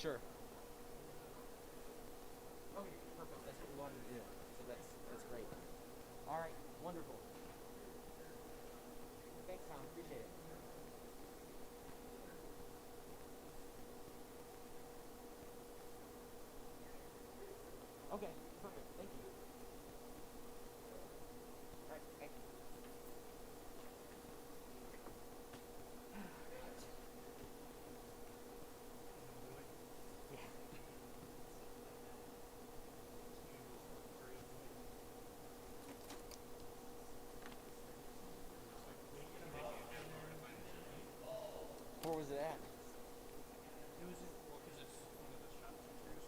Sure. Okay, perfect. That's what we wanted to do. So that's great. All right, wonderful. Thanks, Tom. Appreciate it. Okay, perfect. Thank you. All right, thanks. Yeah. Where was it at? It was just, well, because it's one of the shop teachers.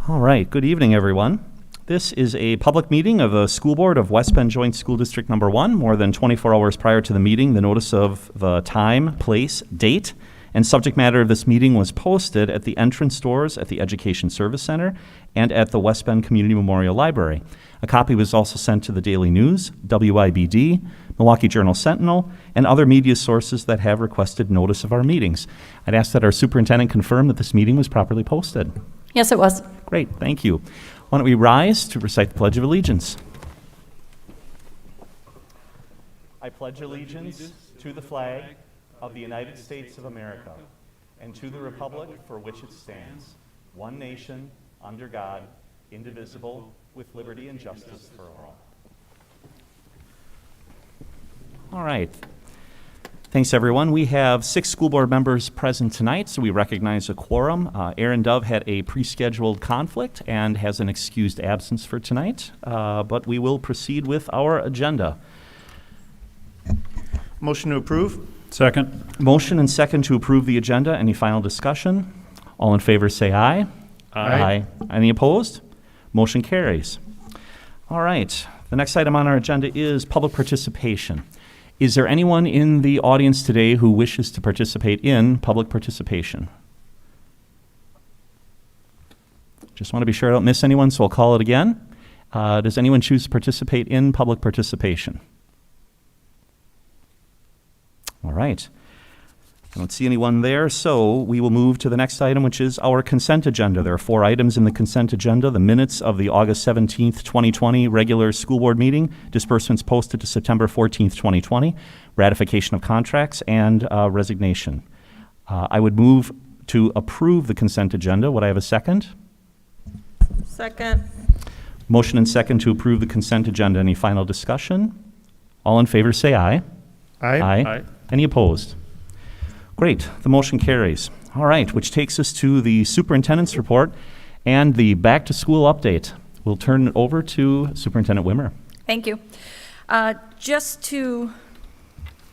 All right, good evening, everyone. This is a public meeting of the School Board of West Bend Joint School District Number 1. More than 24 hours prior to the meeting, the notice of the time, place, date, and subject matter of this meeting was posted at the entrance doors at the Education Service Center and at the West Bend Community Memorial Library. A copy was also sent to the Daily News, WIBD, Milwaukee Journal Sentinel, and other media sources that have requested notice of our meetings. I'd ask that our superintendent confirm that this meeting was properly posted. Yes, it was. Great, thank you. Why don't we rise to recite the Pledge of Allegiance? I pledge allegiance to the flag of the United States of America and to the republic for which it stands, one nation, under God, indivisible, with liberty and justice for all. All right. Thanks, everyone. We have 6 school board members present tonight, so we recognize a quorum. Aaron Dove had a pre-scheduled conflict and has an excused absence for tonight, but we will proceed with our agenda. Motion to approve. Second. Motion and second to approve the agenda. Any final discussion? All in favor say aye. Aye. Any opposed? Motion carries. All right. The next item on our agenda is public participation. Is there anyone in the audience today who wishes to participate in public participation? Just want to be sure I don't miss anyone, so I'll call it again. Does anyone choose to participate in public participation? All right. I don't see anyone there, so we will move to the next item, which is our consent agenda. There are 4 items in the consent agenda: the minutes of the August 17th, 2020 regular school board meeting, disbursements posted to September 14th, 2020, ratification of contracts, and resignation. I would move to approve the consent agenda. Would I have a second? Second. Motion and second to approve the consent agenda. Any final discussion? All in favor say aye. Aye. Any opposed? Great, the motion carries. All right, which takes us to the superintendent's report. And the back to school update. We'll turn it over to Superintendent Wimmer. Thank you. Just to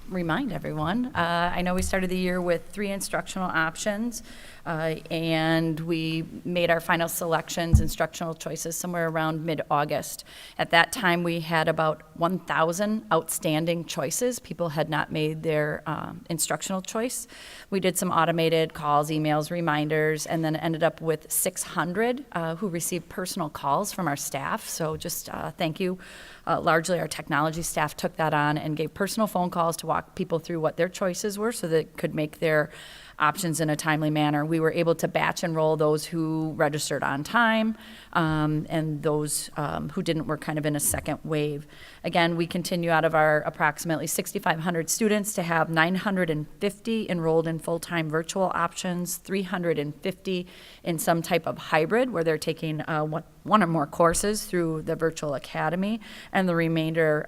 remind everyone, I know we started the year with 3 instructional options, and we made our final selections, instructional choices, somewhere around mid-August. At that time, we had about 1,000 outstanding choices. People had not made their instructional choice. We did some automated calls, emails, reminders, and then ended up with 600 who received personal calls from our staff. So just thank you. Largely, our technology staff took that on and gave personal phone calls to walk people through what their choices were so they could make their options in a timely manner. We were able to batch enroll those who registered on time, and those who didn't were kind of in a second wave. Again, we continue out of our approximately 6,500 students to have 950 enrolled in full-time virtual options, 350 in some type of hybrid where they're taking one or more courses through the virtual academy, and the remainder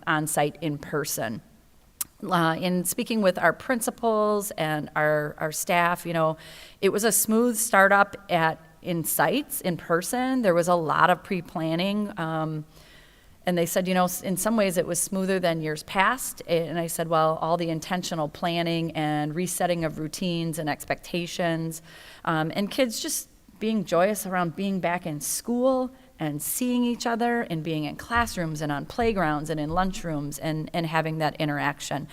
on-site in person. In speaking with our principals and our staff, it was a smooth startup in sites, in person. There was a lot of pre-planning, and they said, in some ways it was smoother than years past. And I said, well, all the intentional planning and resetting of routines and expectations, and kids just being joyous around being back in school and seeing each other and being in classrooms and on playgrounds and in lunchrooms and having that interaction.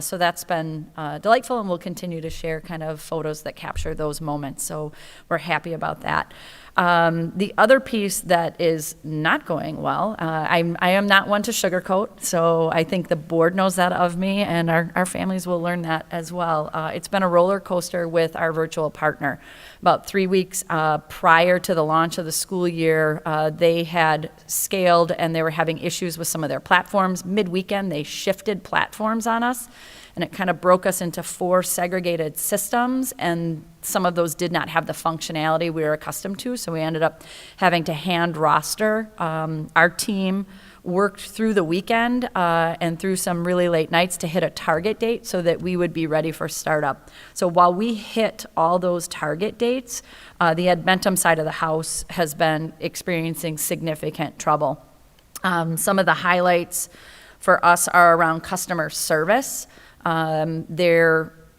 So that's been delightful, and we'll continue to share kind of photos that capture those moments. So we're happy about that. The other piece that is not going well, I am not one to sugarcoat, so I think the board knows that of me, and our families will learn that as well. It's been a roller coaster with our virtual partner. About 3 weeks prior to the launch of the school year, they had scaled and they were having issues with some of their platforms. Mid-weekend, they shifted platforms on us, and it kind of broke us into 4 segregated systems, and some of those did not have the functionality we were accustomed to, so we ended up having to hand roster. Our team worked through the weekend and through some really late nights to hit a target date so that we would be ready for startup. So while we hit all those target dates, the Edmentum side of the house has been experiencing significant trouble. Some of the highlights for us are around customer service.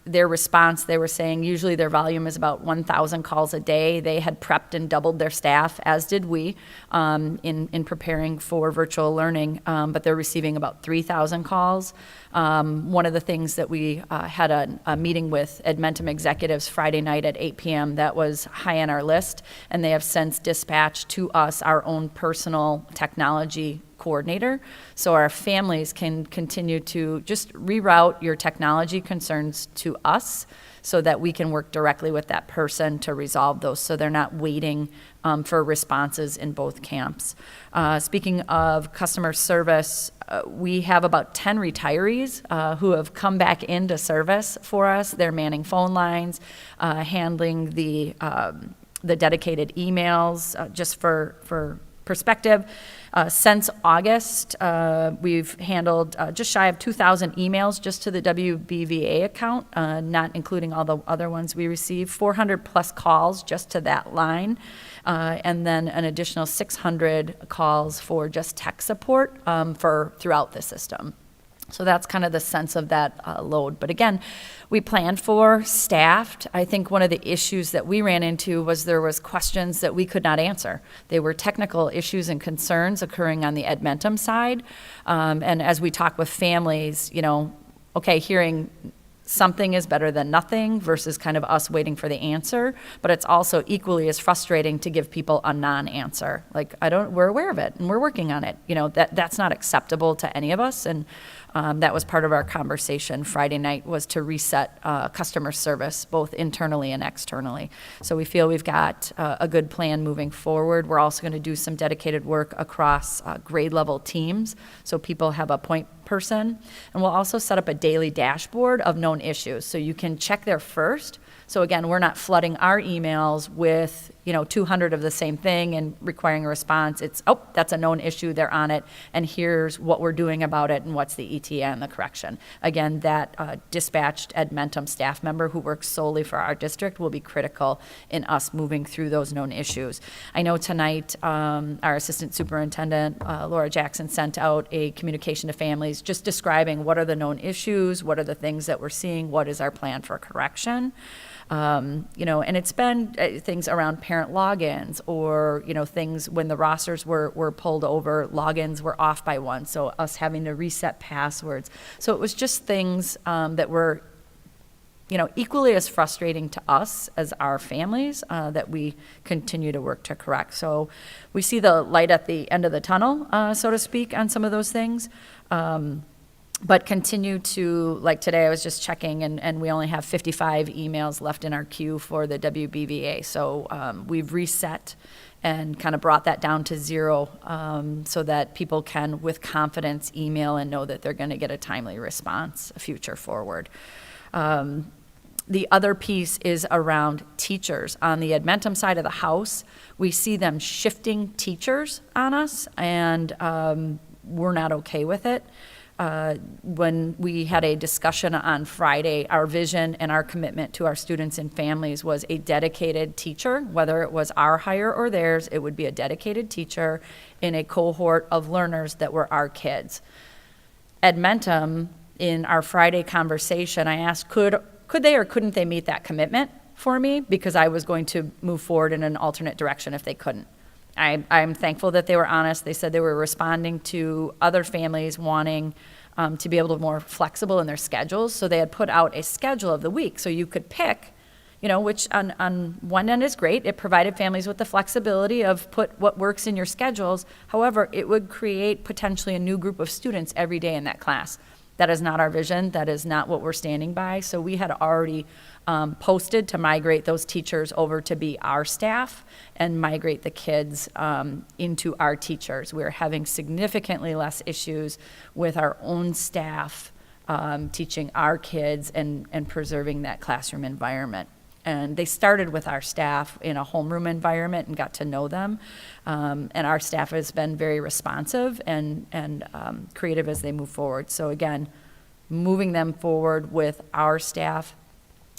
Their response, they were saying usually their volume is about 1,000 calls a day. They had prepped and doubled their staff, as did we, in preparing for virtual learning, but they're receiving about 3,000 calls. One of the things that we had a meeting with Edmentum executives Friday night at 8 p.m. that was high on our list, and they have since dispatched to us our own personal technology coordinator, so our families can continue to just reroute your technology concerns to us so that we can work directly with that person to resolve those, so they're not waiting for responses in both camps. Speaking of customer service, we have about 10 retirees who have come back into service for us. They're manning phone lines, handling the dedicated emails, just for perspective. Since August, we've handled just shy of 2,000 emails just to the WBVA account, not including all the other ones we receive, 400 plus calls just to that line, and then an additional 600 calls for just tech support for throughout the system. So that's kind of the sense of that load. But again, we planned for, staffed. I think one of the issues that we ran into was there was questions that we could not answer. They were technical issues and concerns occurring on the Edmentum side. And as we talk with families, okay, hearing something is better than nothing versus kind of us waiting for the answer, but it's also equally as frustrating to give people a non-answer. Like, we're aware of it and we're working on it. That's not acceptable to any of us, and that was part of our conversation Friday night, was to reset customer service, both internally and externally. So we feel we've got a good plan moving forward. We're also going to do some dedicated work across grade level teams, so people have a point person. And we'll also set up a daily dashboard of known issues, so you can check there first, So again, we're not flooding our emails with, 200 of the same thing and requiring a response. It's, oh, that's a known issue, they're on it, and here's what we're doing about it and what's the ETA and the correction. Again, that dispatched Edmentum staff member who works solely for our district will be critical in us moving through those known issues. I know tonight, our Assistant Superintendent, Laura Jackson, sent out a communication to families just describing what are the known issues, what are the things that we're seeing, what is our plan for correction. And it's been things around parent logins or, things when the rosters were pulled over, logins were off by one, so us having to reset passwords. So it was just things that were, equally as frustrating to us as our families that we continue to work to correct. So we see the light at the end of the tunnel, so to speak, on some of those things. But continue to, like today I was just checking and we only have 55 emails left in our queue for the WBVA. So we've reset and kind of brought that down to 0 so that people can, with confidence, email and know that they're going to get a timely response future forward. The other piece is around teachers. On the Edmentum side of the house, we see them shifting teachers on us, and we're not okay with it. When we had a discussion on Friday, our vision and our commitment to our students and families was a dedicated teacher, whether it was our hire or theirs, it would be a dedicated teacher in a cohort of learners that were our kids. Edmentum, in our Friday conversation, I asked, could they or couldn't they meet that commitment for me? Because I was going to move forward in an alternate direction if they couldn't. I'm thankful that they were honest. They said they were responding to other families wanting to be able to be more flexible in their schedules. So they had put out a schedule of the week. So you could pick, which on one end is great. It provided families with the flexibility of put what works in your schedules. However, it would create potentially a new group of students every day in that class. That is not our vision. That is not what we're standing by. So we had already posted to migrate those teachers over to be our staff and migrate the kids into our teachers. We're having significantly less issues with our own staff teaching our kids and preserving that classroom environment. And they started with our staff in a homeroom environment and got to know them. And our staff has been very responsive and creative as they move forward. So again, moving them forward with our staff.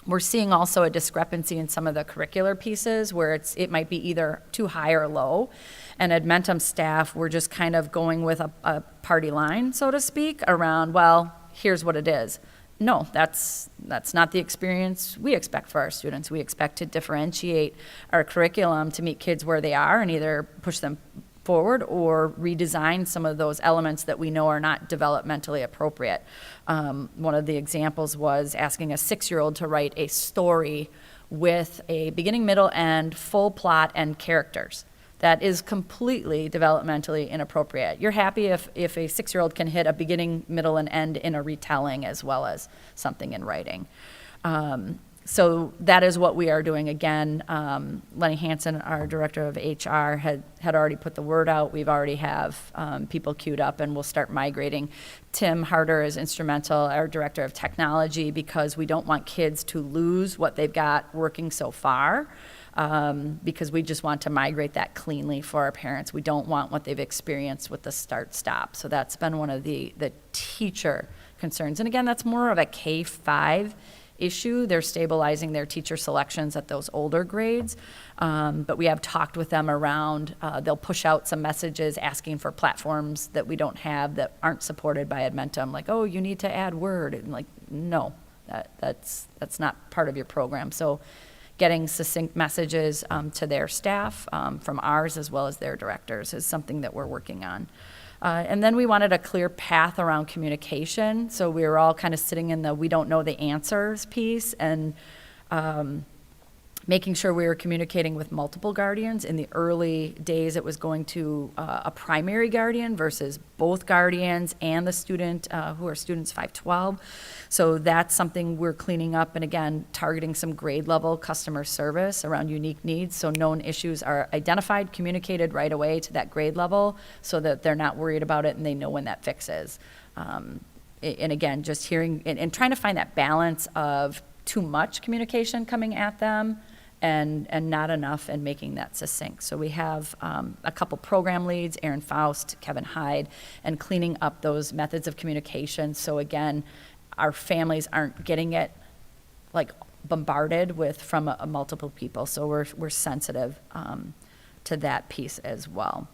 We're seeing also a discrepancy in some of the curricular pieces where it might be either too high or low. And Edmentum staff, we're just kind of going with a party line, so to speak, around, well, here's what it is. No, that's not the experience we expect for our students. We expect to differentiate our curriculum to meet kids where they are and either push them forward or redesign some of those elements that we know are not developmentally appropriate. One of the examples was asking a 6-year-old to write a story with a beginning, middle, end, full plot, and characters. That is completely developmentally inappropriate. You're happy if a 6-year-old can hit a beginning, middle, and end in a retelling as well as something in writing. So that is what we are doing. Again, Lenny Hansen, our director of HR, had already put the word out. We've already have people queued up, and we'll start migrating. Tim Harder is instrumental, our director of technology, because we don't want kids to lose what they've got working so far. Because we just want to migrate that cleanly for our parents. We don't want what they've experienced with the start-stop. So that's been one of the teacher concerns. And again, that's more of a K-5 issue. They're stabilizing their teacher selections at those older grades. But we have talked with them around, they'll push out some messages asking for platforms that we don't have that aren't supported by Edmentum, like, oh, you need to add Word. And like, no, that's not part of your program. So getting succinct messages to their staff from ours as well as their directors is something that we're working on. And then we wanted a clear path around communication. So we were all kind of sitting in the we don't know the answers piece and making sure we were communicating with multiple guardians. In the early days, it was going to a primary guardian versus both guardians and the student who are students 512. So that's something we're cleaning up, and again, targeting some grade level customer service around unique needs. So known issues are identified, communicated right away to that grade level so that they're not worried about it and they know when that fix is. And again, just hearing and trying to find that balance of too much communication coming at them and not enough in making that succinct. So we have a couple program leads, Aaron Faust, Kevin Hyde, and cleaning up those methods of communication. So again, our families aren't getting it like bombarded with from multiple people. So we're sensitive to that piece as well.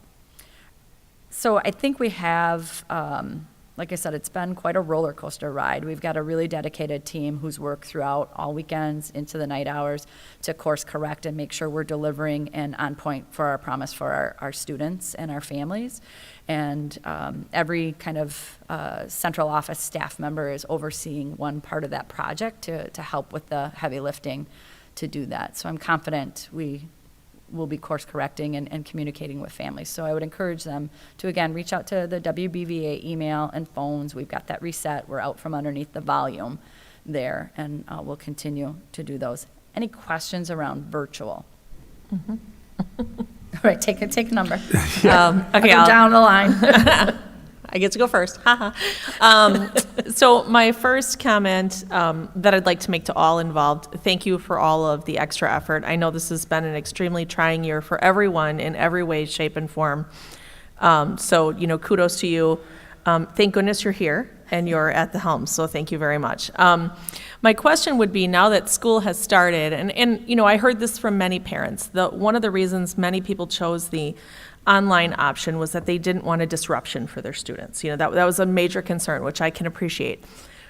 So I think we have, like I said, it's been quite a roller coaster ride. We've got a really dedicated team who's worked throughout all weekends into the night hours to course correct and make sure we're delivering and on point for our promise for our students and our families. And every kind of central office staff member is overseeing one part of that project to help with the heavy lifting to do that. So I'm confident we will be course correcting and communicating with families. So I would encourage them to, again, reach out to the WBVA email and phones. We've got that reset. We're out from underneath the volume there, and we'll continue to do those. Any questions around virtual? Mm-hmm. All right, take a number. Okay, I'll go down the line. I get to go first. So my first comment that I'd like to make to all involved, thank you for all of the extra effort. I know this has been an extremely trying year for everyone in every way, shape, and form. So, kudos to you. Thank goodness you're here and you're at the helm, so thank you very much. My question would be, now that school has started, and I heard this from many parents, one of the reasons many people chose the online option was that they didn't want a disruption for their students. That was a major concern, which I can appreciate.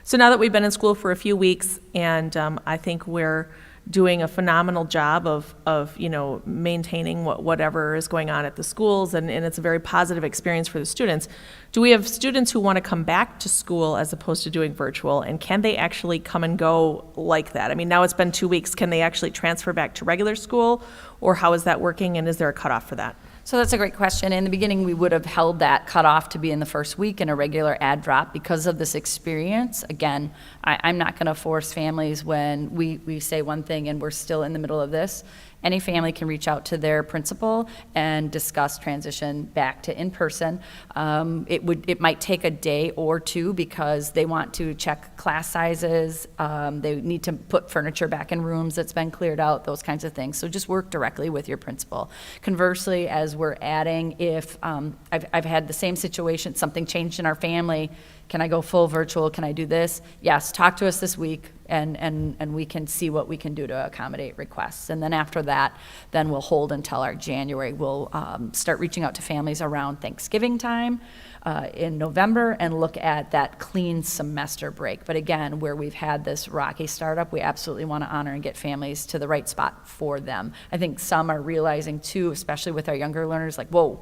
So now that we've been in school for a few weeks, and I think we're doing a phenomenal job of maintaining whatever is going on at the schools, and it's a very positive experience for the students. Do we have students who want to come back to school as opposed to doing virtual, and can they actually come and go like that? I mean, now it's been 2 weeks. Can they actually transfer back to regular school, or how is that working, and is there a cutoff for that? So that's a great question. In the beginning, we would have held that cutoff to be in the first week in a regular ad drop because of this experience. Again, I'm not going to force families when we say one thing and we're still in the middle of this. Any family can reach out to their principal and discuss transition back to in-person. It might take a day or two because they want to check class sizes. They need to put furniture back in rooms that's been cleared out, those kinds of things. So just work directly with your principal. Conversely, as we're adding, if I've had the same situation, something changed in our family, can I go full virtual? Can I do this? Yes, talk to us this week, and we can see what we can do to accommodate requests. And then after that, then we'll hold until our January. We'll start reaching out to families around Thanksgiving time in November and look at that clean semester break. But again, where we've had this rocky startup, we absolutely want to honor and get families to the right spot for them. I think some are realizing too, especially with our younger learners, like, whoa,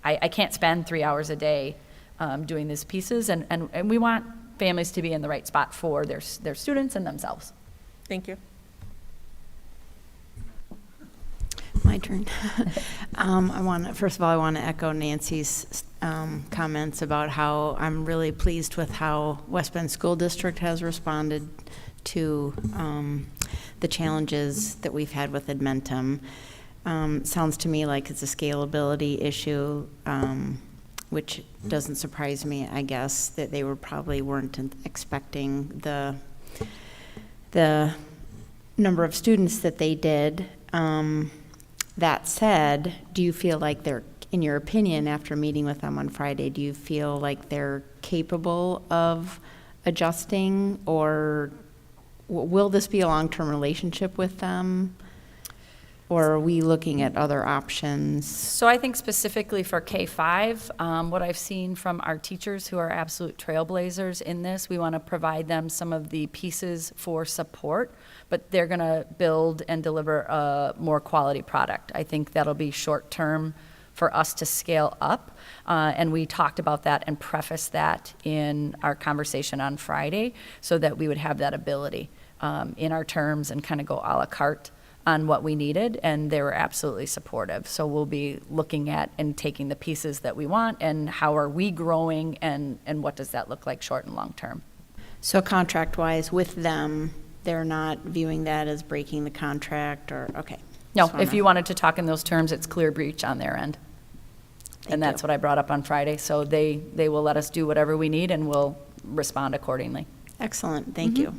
I can't spend 3 hours a day doing these pieces, and we want families to be in the right spot for their students and themselves. Thank you. My turn. First of all, I want to echo Nancy's comments about how I'm really pleased with how West Bend School District has responded to the challenges that we've had with Edmentum. Sounds to me like it's a scalability issue, which doesn't surprise me, I guess, that they probably weren't expecting the number of students that they did. That said, do you feel like they're, in your opinion, after meeting with them on Friday, do you feel like they're capable of adjusting, or will this be a long-term relationship with them? Or are we looking at other options? So I think specifically for K-5, what I've seen from our teachers who are absolute trailblazers in this, we want to provide them some of the pieces for support, but they're going to build and deliver a more quality product. I think that'll be short-term for us to scale up, and we talked about that and prefaced that in our conversation on Friday so that we would have that ability in our terms and kind of go a la carte on what we needed, and they were absolutely supportive. So we'll be looking at and taking the pieces that we want and how are we growing and what does that look like short and long term. So contract-wise with them, they're not viewing that as breaking the contract, or, okay. No, if you wanted to talk in those terms, it's clear breach on their end. And that's what I brought up on Friday. So they will let us do whatever we need and we'll respond accordingly. Excellent, thank you.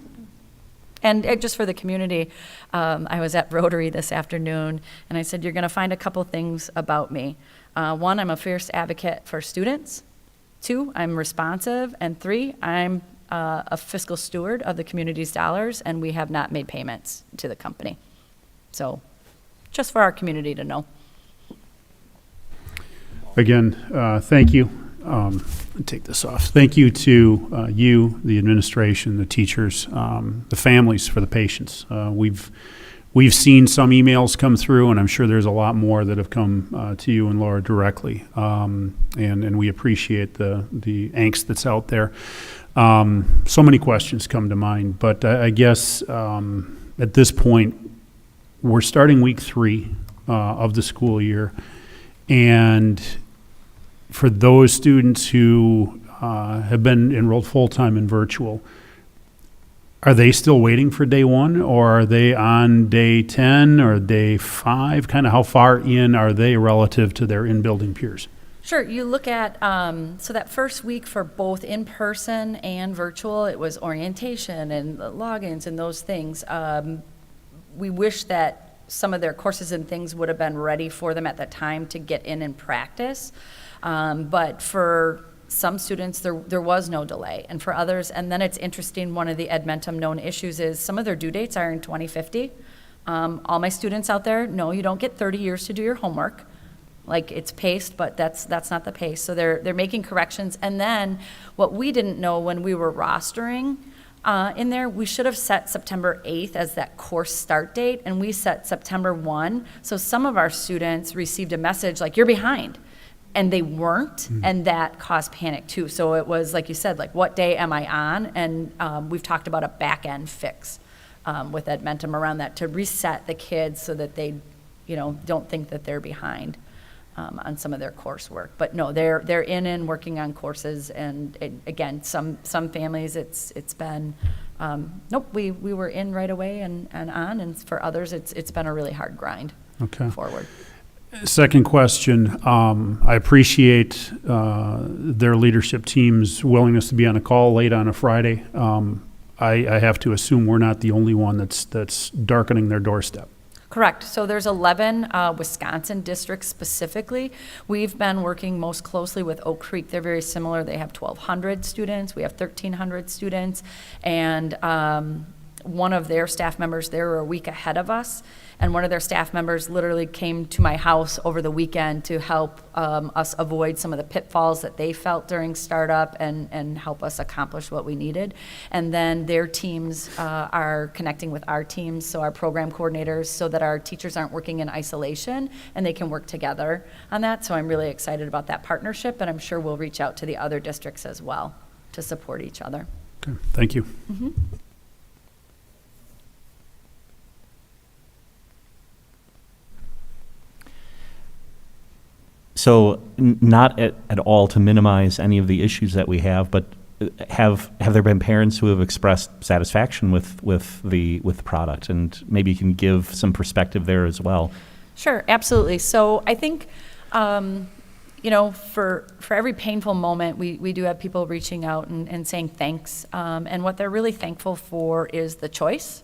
And just for the community, I was at Rotary this afternoon, and I said, you're going to find a couple things about me. One, I'm a fierce advocate for students. 2, I'm responsive. And 3, I'm a fiscal steward of the community's dollars, and we have not made payments to the company. So just for our community to know. Again, thank you. Take this off. Thank you to you, the administration, the teachers, the families for the patience. We've seen some emails come through, and I'm sure there's a lot more that have come to you and Laura directly. And we appreciate the angst that's out there. So many questions come to mind, but I guess at this point, we're starting week 3 of the school year, and for those students who have been enrolled full-time in virtual, are they still waiting for day 1, or are they on day 10 or day 5? Kind of how far in are they relative to their in-building peers? Sure. You look at, so that first week for both in-person and virtual, it was orientation and logins and those things. We wish that some of their courses and things would have been ready for them at that time to get in and practice. But for some students, there was no delay. And for others, and then it's interesting, one of the Edmentum known issues is some of their due dates are in 2050. All my students out there, no, you don't get 30 years to do your homework. Like, it's paced, but that's not the pace. So they're making corrections. And then what we didn't know when we were rostering in there, we should have set September 8th as that course start date, and we set September 1. So some of our students received a message like, you're behind. And they weren't, and that caused panic too. So it was, like you said, like, what day am I on? And we've talked about a back-end fix with Edmentum around that to reset the kids so that they, don't think that they're behind on some of their coursework. But no, they're in and working on courses. And again, some families, it's been, nope, we were in right away and on. And for others, it's been a really hard grind forward. Second question, I appreciate their leadership team's willingness to be on a call late on a Friday. I have to assume we're not the only one that's darkening their doorstep. Correct. So there's 11 Wisconsin districts specifically. We've been working most closely with Oak Creek. They're very similar. They have 1,200 students. We have 1,300 students. And one of their staff members, they were a week ahead of us. And one of their staff members literally came to my house over the weekend to help us avoid some of the pitfalls that they felt during startup and help us accomplish what we needed. And then their teams are connecting with our teams, so our program coordinators, so that our teachers aren't working in isolation and they can work together on that. So I'm really excited about that partnership, and I'm sure we'll reach out to the other districts as well to support each other. Okay, thank you. Mm-hmm. So not at all to minimize any of the issues that we have, but have there been parents who have expressed satisfaction with the product? And maybe you can give some perspective there as well. Sure, absolutely. So I think, for every painful moment, we do have people reaching out and saying thanks. And what they're really thankful for is the choice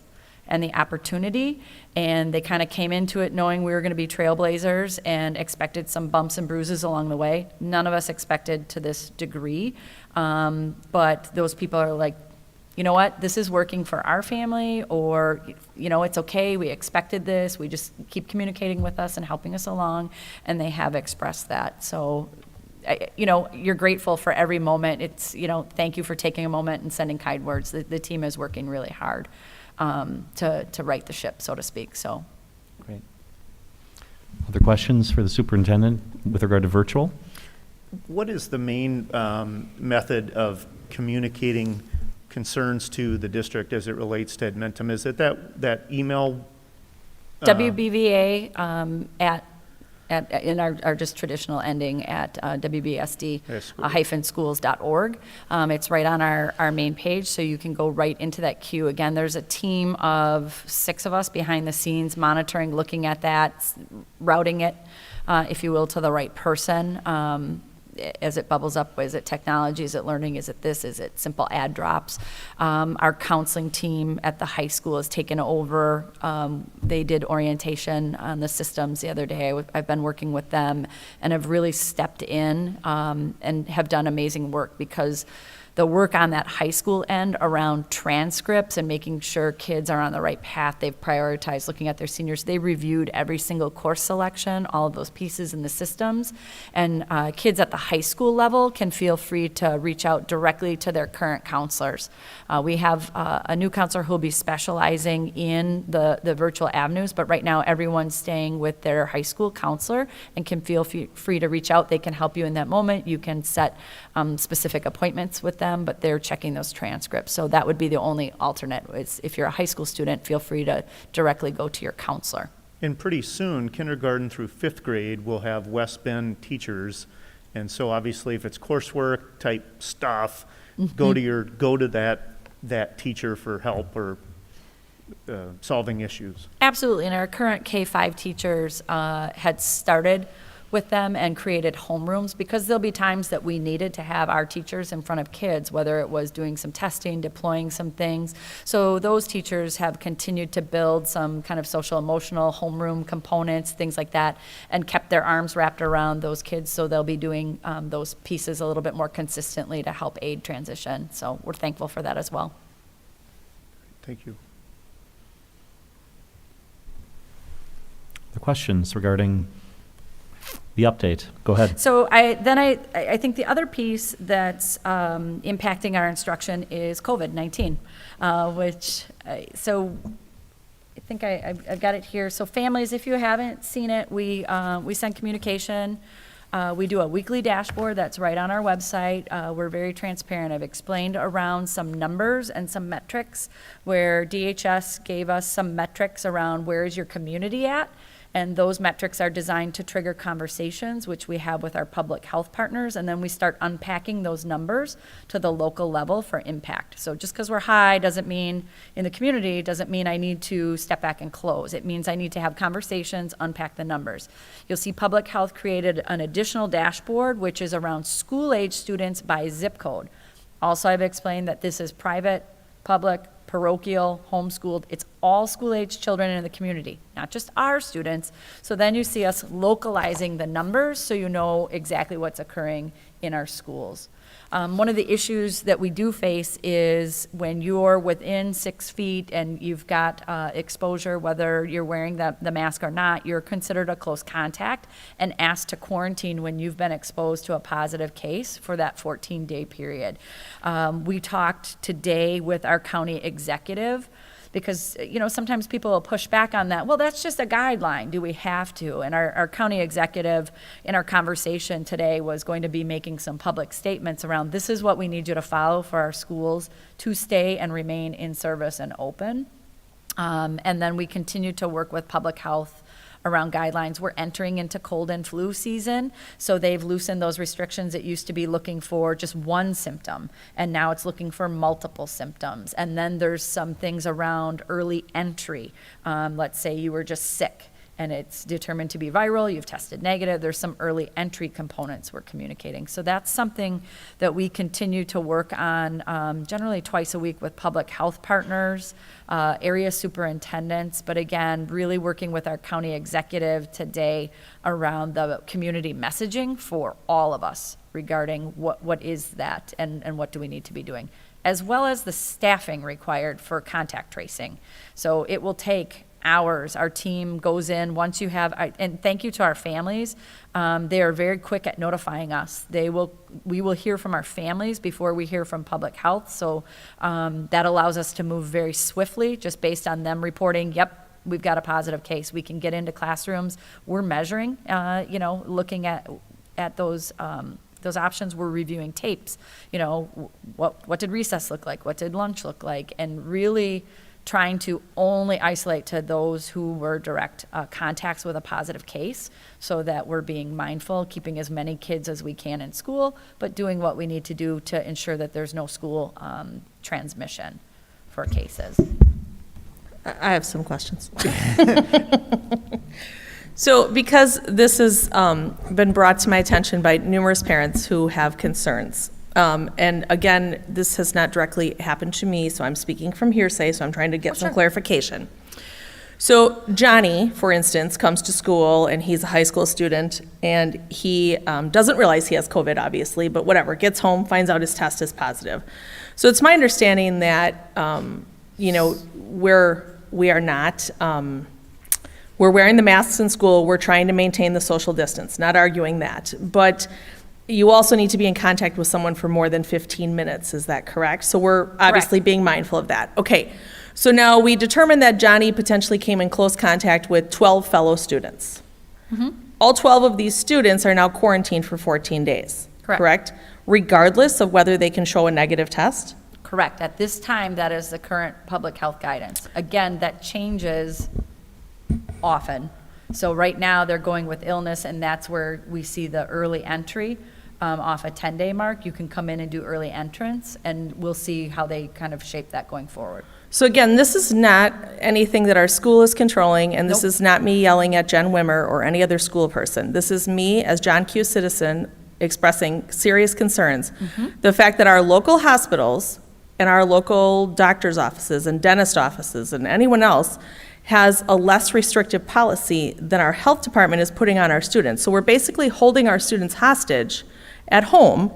and the opportunity, and they kind of came into it knowing we were going to be trailblazers and expected some bumps and bruises along the way. None of us expected to this degree, but those people are like, you know what, this is working for our family, or, it's okay, we expected this, we just keep communicating with us and helping us along, and they have expressed that. So, you're grateful for every moment. It's, thank you for taking a moment and sending kind words. The team is working really hard to right the ship, so to speak. So, great. Other questions for the superintendent with regard to virtual? What is the main method of communicating concerns to the district as it relates to Edmentum? Is it that email? WBVA in our just traditional ending at wbsd-schools.org. It's right on our main page, so you can go right into that queue. Again, there's a team of 6 of us behind the scenes monitoring, looking at that, routing it, if you will, to the right person. as it bubbles up. Is it technology? Is it learning? Is it this? Is it simple ad drops? Our counseling team at the high school has taken over. They did orientation on the systems the other day. I've been working with them and have really stepped in and have done amazing work, because the work on that high school end around transcripts and making sure kids are on the right path, they've prioritized looking at their seniors. They reviewed every single course selection, all of those pieces in the systems. And kids at the high school level can feel free to reach out directly to their current counselors. We have a new counselor who will be specializing in the virtual avenues, but right now everyone's staying with their high school counselor and can feel free to reach out. They can help you in that moment. You can set specific appointments with them, but they're checking those transcripts. So that would be the only alternate. Is if you're a high school student, feel free to directly go to your counselor. And pretty soon, kindergarten through 5th grade will have West Bend teachers. And so obviously if it's coursework type stuff, go to that teacher for help or solving issues. Absolutely, and our current K-5 teachers had started with them and created homerooms, because there'll be times that we needed to have our teachers in front of kids, whether it was doing some testing, deploying some things. So those teachers have continued to build some kind of social emotional homeroom components, things like that, and kept their arms wrapped around those kids, so they'll be doing those pieces a little bit more consistently to help aid transition. So we're thankful for that as well. Thank you. The questions regarding the update. Go ahead. So I think the other piece that's impacting our instruction is COVID-19, so I think I've got it here. So families, if you haven't seen it, we send communication. We do a weekly dashboard that's right on our website. We're very transparent. I've explained around some numbers and some metrics, where DHS gave us some metrics around where is your community at. And those metrics are designed to trigger conversations, which we have with our public health partners, and then we start unpacking those numbers to the local level for impact. So just because we're high doesn't mean, in the community, doesn't mean I need to step back and close. It means I need to have conversations, unpack the numbers. You'll see public health created an additional dashboard, which is around school-age students by zip code. Also, I've explained that this is private, public, parochial, homeschooled. It's all school-age children in the community, not just our students. So then you see us localizing the numbers so you know exactly what's occurring in our schools. One of the issues that we do face is when you're within 6 feet and you've got exposure, whether you're wearing the mask or not, you're considered a close contact and asked to quarantine when you've been exposed to a positive case for that 14-day period. We talked today with our county executive, because, sometimes people will push back on that. Well, that's just a guideline. Do we have to? And our county executive in our conversation today was going to be making some public statements around, this is what we need you to follow for our schools to stay and remain in service and open. And then we continue to work with public health around guidelines. We're entering into cold and flu season, so they've loosened those restrictions. It used to be looking for just one symptom, and now it's looking for multiple symptoms. And then there's some things around early entry. Let's say you were just sick and it's determined to be viral, you've tested negative, there's some early entry components we're communicating. So that's something that we continue to work on generally twice a week with public health partners, area superintendents, but again, really working with our county executive today around the community messaging for all of us regarding what is that and what do we need to be doing, as well as the staffing required for contact tracing. So it will take hours. Our team goes in once you have, and thank you to our families. They are very quick at notifying us. We will hear from our families before we hear from public health. So that allows us to move very swiftly, just based on them reporting, yep, we've got a positive case. We can get into classrooms. We're measuring, looking at those options. We're reviewing tapes. What did recess look like? What did lunch look like? And really trying to only isolate to those who were direct contacts with a positive case, so that we're being mindful, keeping as many kids as we can in school, but doing what we need to do to ensure that there's no school transmission for cases. I have some questions. So because this has been brought to my attention by numerous parents who have concerns, and again, this has not directly happened to me, so I'm speaking from hearsay, so I'm trying to get some clarification. So Johnny, for instance, comes to school and he's a high school student and he doesn't realize he has COVID, obviously, but whatever, gets home, finds out his test is positive. So it's my understanding that, you know, we are not, we're wearing the masks in school, we're trying to maintain the social distance, not arguing that. But you also need to be in contact with someone for more than 15 minutes, is that correct? So we're obviously being mindful of that. Okay. So now we determined that Johnny potentially came in close contact with 12 fellow students. All 12 of these students are now quarantined for 14 days, correct? Regardless of whether they can show a negative test? Correct. At this time, that is the current public health guidance. Again, that changes often. So right now, they're going with illness, and that's where we see the early entry off a 10-day mark. You can come in and do early entrance, and we'll see how they kind of shape that going forward. So again, this is not anything that our school is controlling, and this is not me yelling at Jen Wimmer or any other school person. This is me as John Q. citizen expressing serious concerns. The fact that our local hospitals and our local doctor's offices and dentist offices and anyone else has a less restrictive policy than our health department is putting on our students. So we're basically holding our students hostage at home.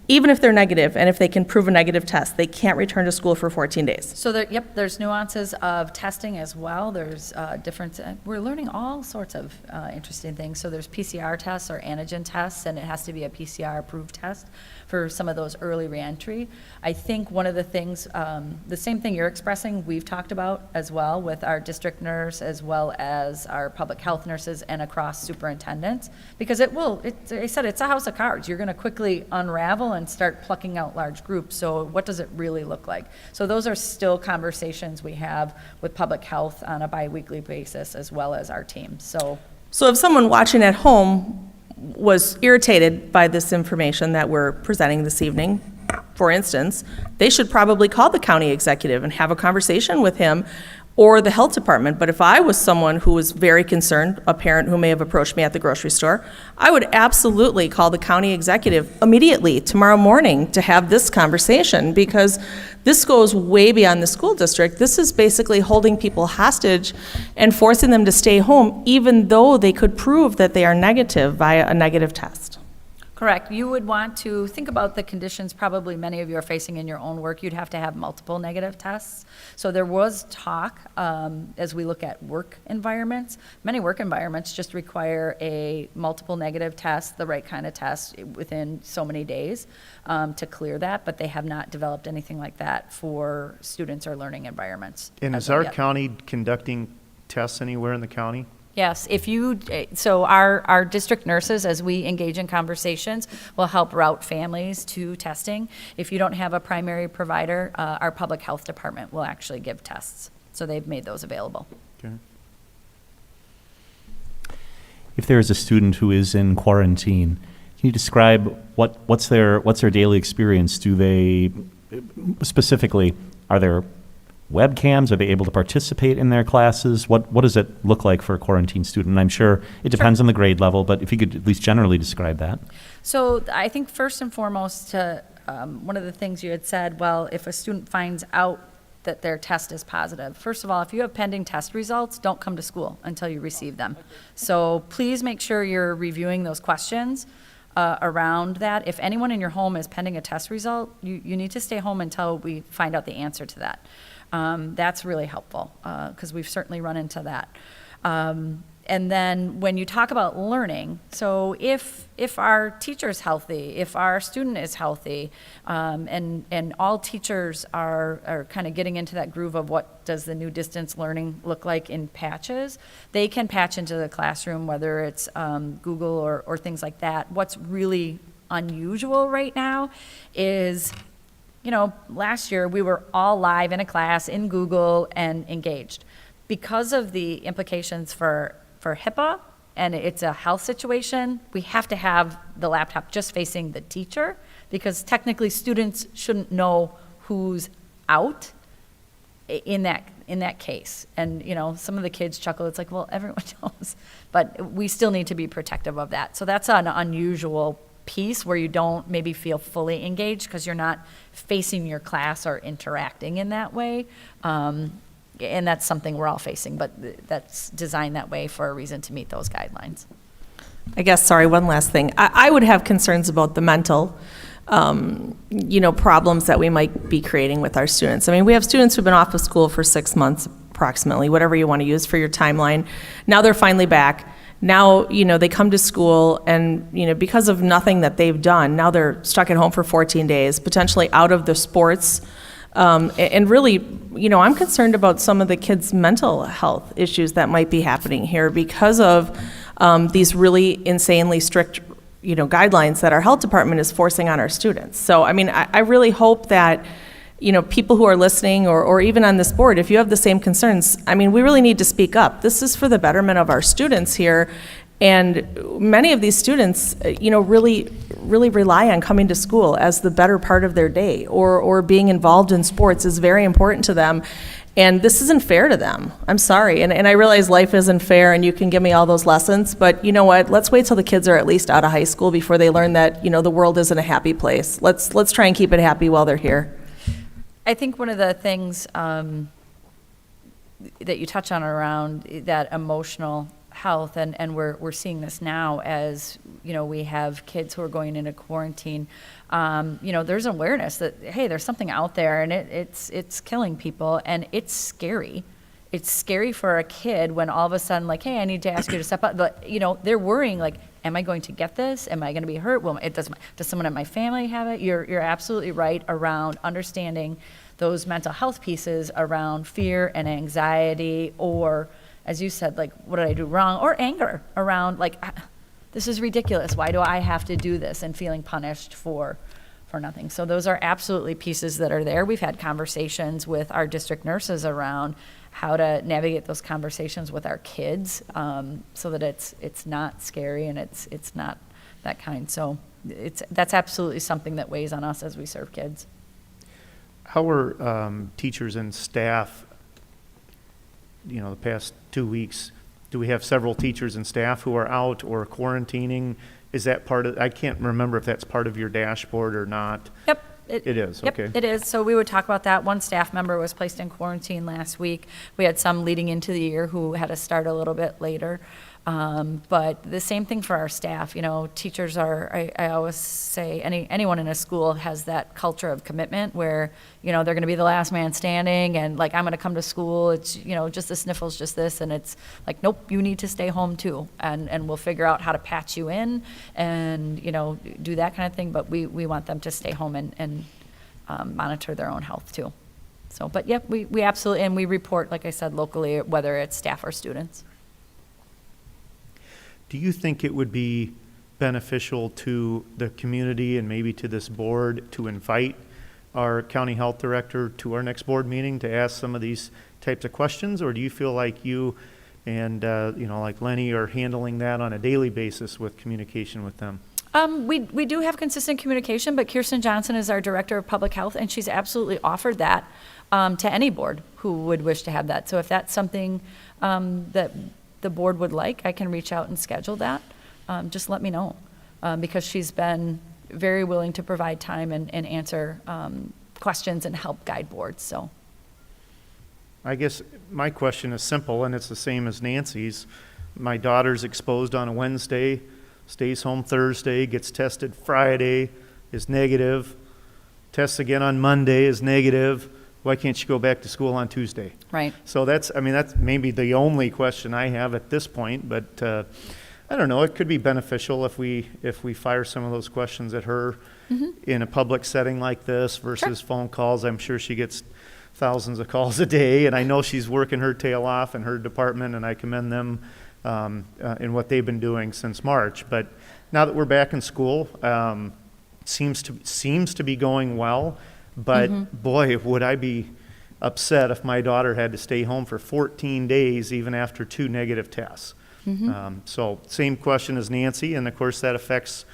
Even if they're negative, and if they can prove a negative test, they can't return to school for 14 days. So there, yep, there's nuances of testing as well. There's different, we're learning all sorts of interesting things. So there's PCR tests or antigen tests, and it has to be a PCR approved test for some of those early reentry. I think one of the things, the same thing you're expressing, we've talked about as well with our district nurse as well as our public health nurses and across superintendents, because I said it's a house of cards. You're gonna quickly unravel and start plucking out large groups. So what does it really look like? So those are still conversations we have with public health on a bi-weekly basis as well as our team. So if someone watching at home was irritated by this information that we're presenting this evening, for instance, they should probably call the county executive and have a conversation with him or the health department. But if I was someone who was very concerned, a parent who may have approached me at the grocery store, I would absolutely call the county executive immediately tomorrow morning to have this conversation, because this goes way beyond the school district. This is basically holding people hostage and forcing them to stay home even though they could prove that they are negative via a negative test. correct. You would want to think about the conditions probably many of you are facing in your own work. You'd have to have multiple negative tests. So there was talk as we look at work environments. Many work environments just require a multiple negative test, the right kind of test within so many days to clear that, but they have not developed anything like that for students or learning environments. And is our county conducting tests anywhere in the county? Yes, if you, so our district nurses, as we engage in conversations, will help route families to testing. If you don't have a primary provider, our public health department will actually give tests. So they've made those available. Okay. If there is a student who is in quarantine, can you describe what's their daily experience? Do they, specifically, are there webcams? Are they able to participate in their classes? What does it look like for a quarantine student? And I'm sure it depends on the grade level, but if you could at least generally describe that. So I think first and foremost, one of the things you had said, well, if a student finds out that their test is positive, first of all, if you have pending test results, don't come to school until you receive them. So please make sure you're reviewing those questions around that. If anyone in your home is pending a test result, you need to stay home until we find out the answer to that. That's really helpful because we've certainly run into that. And then when you talk about learning, so if our teacher's healthy, if our student is healthy, and all teachers are kind of getting into that groove of what does the new distance learning look like in patches, they can patch into the classroom, whether it's Google or things like that. What's really unusual right now is, you know, last year we were all live in a class in Google and engaged. Because of the implications for HIPAA, and it's a health situation, we have to have the laptop just facing the teacher, because technically students shouldn't know who's out in that in that case. And, you know, some of the kids chuckle, it's like, well, everyone knows. But we still need to be protective of that. So that's an unusual piece where you don't maybe feel fully engaged because you're not facing your class or interacting in that way. And that's something we're all facing, but that's designed that way for a reason to meet those guidelines. I guess, sorry, one last thing. I would have concerns about the mental, problems that we might be creating with our students. I mean, we have students who've been off of school for 6 months approximately, whatever you want to use for your timeline. Now they're finally back. Now, they come to school and, because of nothing that they've done, now they're stuck at home for 14 days, potentially out of the sports. And really, I'm concerned about some of the kids' mental health issues that might be happening here because of these really insanely strict, guidelines that our health department is forcing on our students. So, I mean, I really hope that, people who are listening or even on this board, if you have the same concerns, I mean, we really need to speak up. This is for the betterment of our students here. And many of these students, really rely on coming to school as the better part of their day, or being involved in sports is very important to them. And this isn't fair to them. I'm sorry. And I realize life isn't fair and you can give me all those lessons, but you know what? Let's wait till the kids are at least out of high school before they learn that, the world isn't a happy place. Let's try and keep it happy while they're here. I think one of the things that you touch on around that emotional health, and we're seeing this now as, we have kids who are going into quarantine, there's awareness that, hey, there's something out there and it's killing people, and it's scary. It's scary for a kid when all of a sudden, like, hey, I need to ask you to step up, but, they're worrying, like, am I going to get this? Am I going to be hurt? Well, does someone in my family have it? You're absolutely right around understanding those mental health pieces around fear and anxiety, or, as you said, like, what did I do wrong? Or anger around, like, this is ridiculous. Why do I have to do this? And feeling punished for nothing. So those are absolutely pieces that are there. We've had conversations with our district nurses around how to navigate those conversations with our kids, so that it's not scary and it's not that kind. So that's absolutely something that weighs on us as we serve kids. How are teachers and staff, the past 2 weeks? Do we have several teachers and staff who are out or quarantining? Is that part of, I can't remember if that's part of your dashboard or not. Yep. It is, yep, okay. It is. So we would talk about that. One staff member was placed in quarantine last week. We had some leading into the year who had to start a little bit later. But the same thing for our staff. Teachers are, I always say, anyone in a school has that culture of commitment where, they're going to be the last man standing, and like, I'm going to come to school. It's, just the sniffles, just this. And it's like, nope, you need to stay home too. And we'll figure out how to patch you in and, do that kind of thing. But we want them to stay home and monitor their own health too. So, but yep, we absolutely, and we report, like I said, locally, whether it's staff or students. Do you think it would be beneficial to the community and maybe to this board to invite our county health director to our next board meeting to ask some of these types of questions? Or do you feel like you and, like Lenny are handling that on a daily basis with communication with them? We do have consistent communication, but Kirsten Johnson is our director of public health, and she's absolutely offered that to any board who would wish to have that. So if that's something that the board would like, I can reach out and schedule that. Just let me know, because she's been very willing to provide time and answer questions and help guide boards. So I guess my question is simple, and it's the same as Nancy's. My daughter's exposed on a Wednesday, stays home Thursday, gets tested Friday, is negative, tests again on Monday, is negative. Why can't she go back to school on Tuesday? right. So that's maybe the only question I have at this point, but I don't know, it could be beneficial if we fire some of those questions at her in a public setting like this versus phone calls. I'm sure she gets thousands of calls a day, and I know she's working her tail off in her department, and I commend them in what they've been doing since March. But now that we're back in school, seems to be going well. But boy, would I be upset if my daughter had to stay home for 14 days even after 2 negative tests. So same question as Nancy, and of course that affects,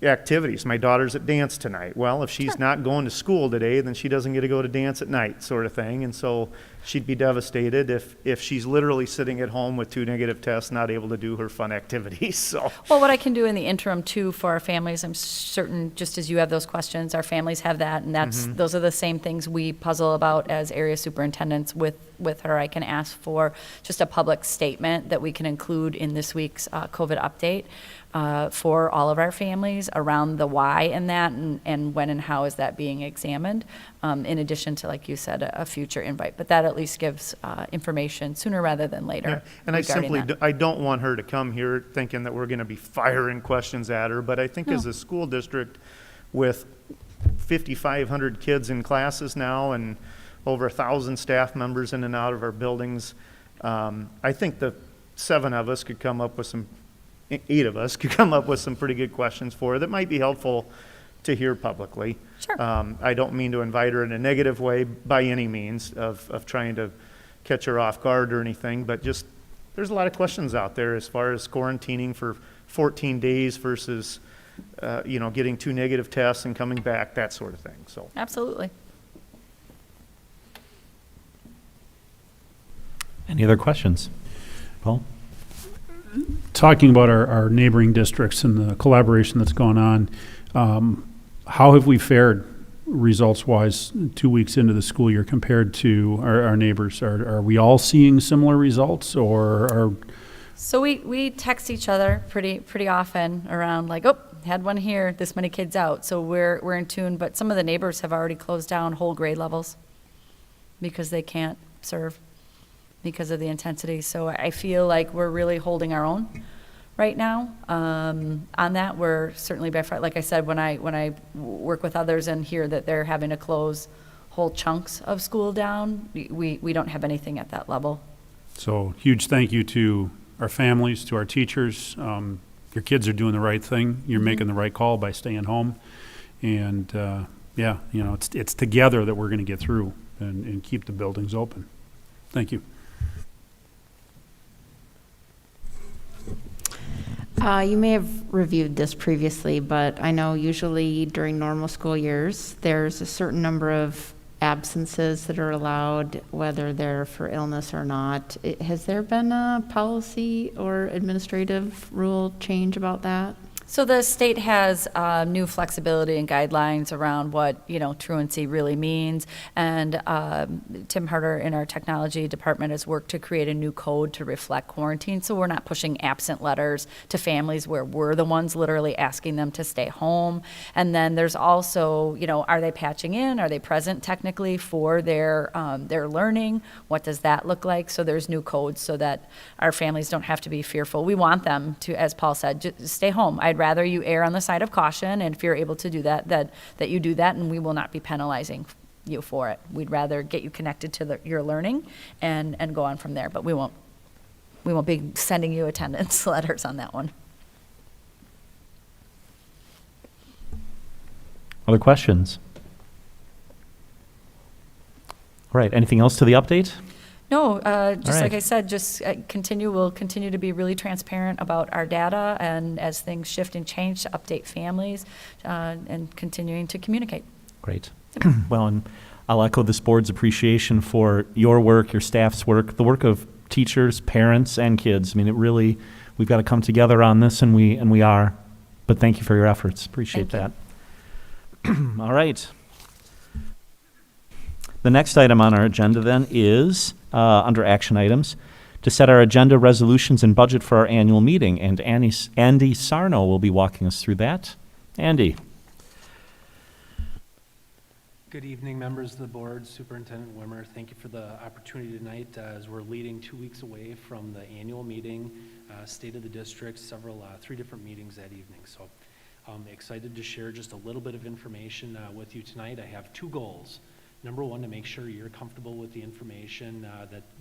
activities. My daughter's at dance tonight. Well, if she's not going to school today, then she doesn't get to go to dance at night, sort of thing. And so she'd be devastated if she's literally sitting at home with 2 negative tests, not able to do her fun activities. So, Well, what I can do in the interim too for our families, I'm certain, just as you have those questions, our families have that, and those are the same things we puzzle about as area superintendents with her. I can ask for just a public statement that we can include in this week's COVID update for all of our families around the why in that, and when and how is that being examined, in addition to, like you said, a future invite. But that at least gives information sooner rather than later. yeah. And I regarding simply, that. I don't want her to come here thinking that we're going to be firing questions at her, but I think as a school district with 5,500 kids in classes now and over 1,000 staff members in and out of our buildings, I think the 7 of us could come up with some 8 of us could come up with some pretty good questions for her that might be helpful to hear publicly. Sure. I don't mean to invite her in a negative way by any means of trying to catch her off guard or anything, but just there's a lot of questions out there as far as quarantining for 14 days versus, getting 2 negative tests and coming back, that sort of thing. So. Absolutely. Any other questions? Paul? Talking about our neighboring districts and the collaboration that's gone on, how have we fared results-wise 2 weeks into the school year compared to our neighbors? Are we all seeing similar results, or are... So we text each other pretty often around like, oh, had one here, this many kids out. So we're in tune, but some of the neighbors have already closed down whole grade levels because they can't serve because of the intensity. So I feel like we're really holding our own right now. On that, we're certainly by far, like I said, when I work with others and hear that they're having to close whole chunks of school down, we don't have anything at that level. So huge thank you to our families, to our teachers. Your kids are doing the right thing. You're making the right call by staying home. And it's together that we're going to get through and keep the buildings open. Thank you. You may have reviewed this previously, but I know usually during normal school years, there's a certain number of absences that are allowed, whether they're for illness or not. Has there been a policy or administrative rule change about that? So the state has new flexibility and guidelines around what, truancy really means. And Tim Harder in our technology department has worked to create a new code to reflect quarantine. So we're not pushing absent letters to families where we're the ones literally asking them to stay home. And then there's also, are they patching in? Are they present technically for their learning? What does that look like? So there's new codes so that our families don't have to be fearful. We want them to, as Paul said, just stay home. I'd rather you err on the side of caution, and if you're able to do that, that you do that, and we will not be penalizing you for it. We'd rather get you connected to your learning and go on from there, but we won't be sending you attendance letters on that one. Other questions? All right, anything else to the update? No, just right. like I said, we'll continue to be really transparent about our data, and as things shift and change, to update families and continuing to communicate. Great. Well, and I'll echo this board's appreciation for your work, your staff's work, the work of teachers, parents, and kids. I mean, we've got to come together on this, and we are. But thank you for your efforts. Appreciate that. All right. The next item on our agenda then is, under action items, to set our agenda, resolutions, and budget for our annual meeting. And Andy Sarno will be walking us through that. Andy. Good evening, members of the board, Superintendent Wimmer. Thank you for the opportunity tonight as we're leading 2 weeks away from the annual meeting, State of the District, 3 different meetings that evening. So I'm excited to share just a little bit of information with you tonight. I have 2 goals. Number 1, to make sure you're comfortable with the information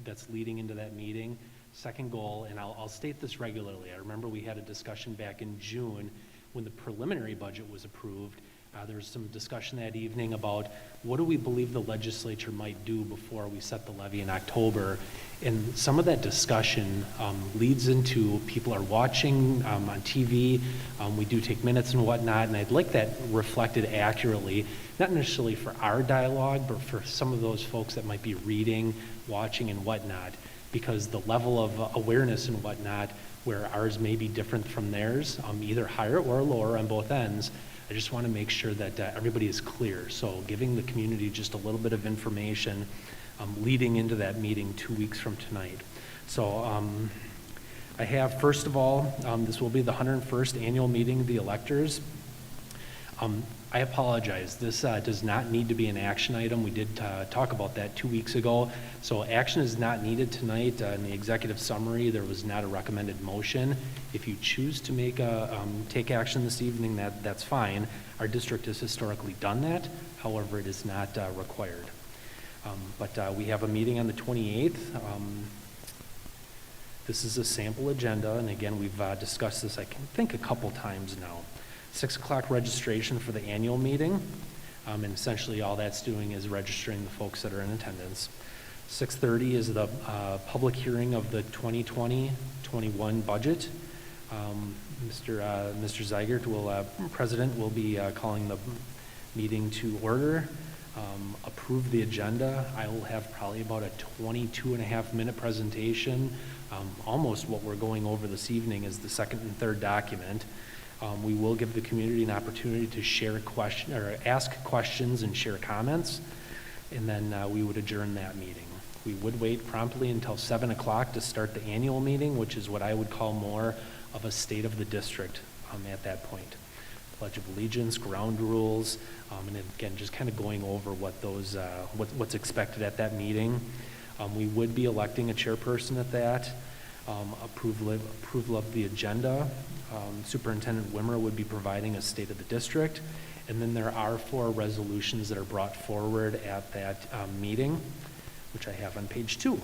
that's leading into that meeting. Second goal, and I'll state this regularly. I remember we had a discussion back in June when the preliminary budget was approved. There was some discussion that evening about what do we believe the legislature might do before we set the levy in October. And some of that discussion leads into people are watching on TV. We do take minutes and whatnot, and I'd like that reflected accurately, not necessarily for our dialogue, but for some of those folks that might be reading, watching, and whatnot, because the level of awareness and whatnot, where ours may be different from theirs, either higher or lower on both ends, I just want to make sure that everybody is clear. So giving the community just a little bit of information leading into that meeting 2 weeks from tonight. So I have, first of all, this will be the 101st annual meeting of the electors. I apologize. This does not need to be an action item. We did talk about that 2 weeks ago. So action is not needed tonight. In the executive summary, there was not a recommended motion. If you choose to make take action this evening, that's fine. Our district has historically done that. However, it is not required. But we have a meeting on the 28th. This is a sample agenda, and again, we've discussed this, I think, a couple times now. 6 o'clock registration for the annual meeting, and essentially all that's doing is registering the folks that are in attendance. 6:30 is the public hearing of the 2020-21 budget. Mr. Zwygart, President, will be calling the meeting to order. Approve the agenda. I will have probably about a 22.5-minute presentation. Almost what we're going over this evening is the second and third document. We will give the community an opportunity to share ask questions and share comments, and then we would adjourn that meeting. We would wait promptly until 7 o'clock to start the annual meeting, which is what I would call more of a state of the district at that point. Pledge of Allegiance, ground rules, and again, just kind of going over what those what's expected at that meeting. We would be electing a chairperson at that. Approval of the agenda. Superintendent Wimmer would be providing a state of the district, and then there are 4 resolutions that are brought forward at that meeting, which I have on page 2.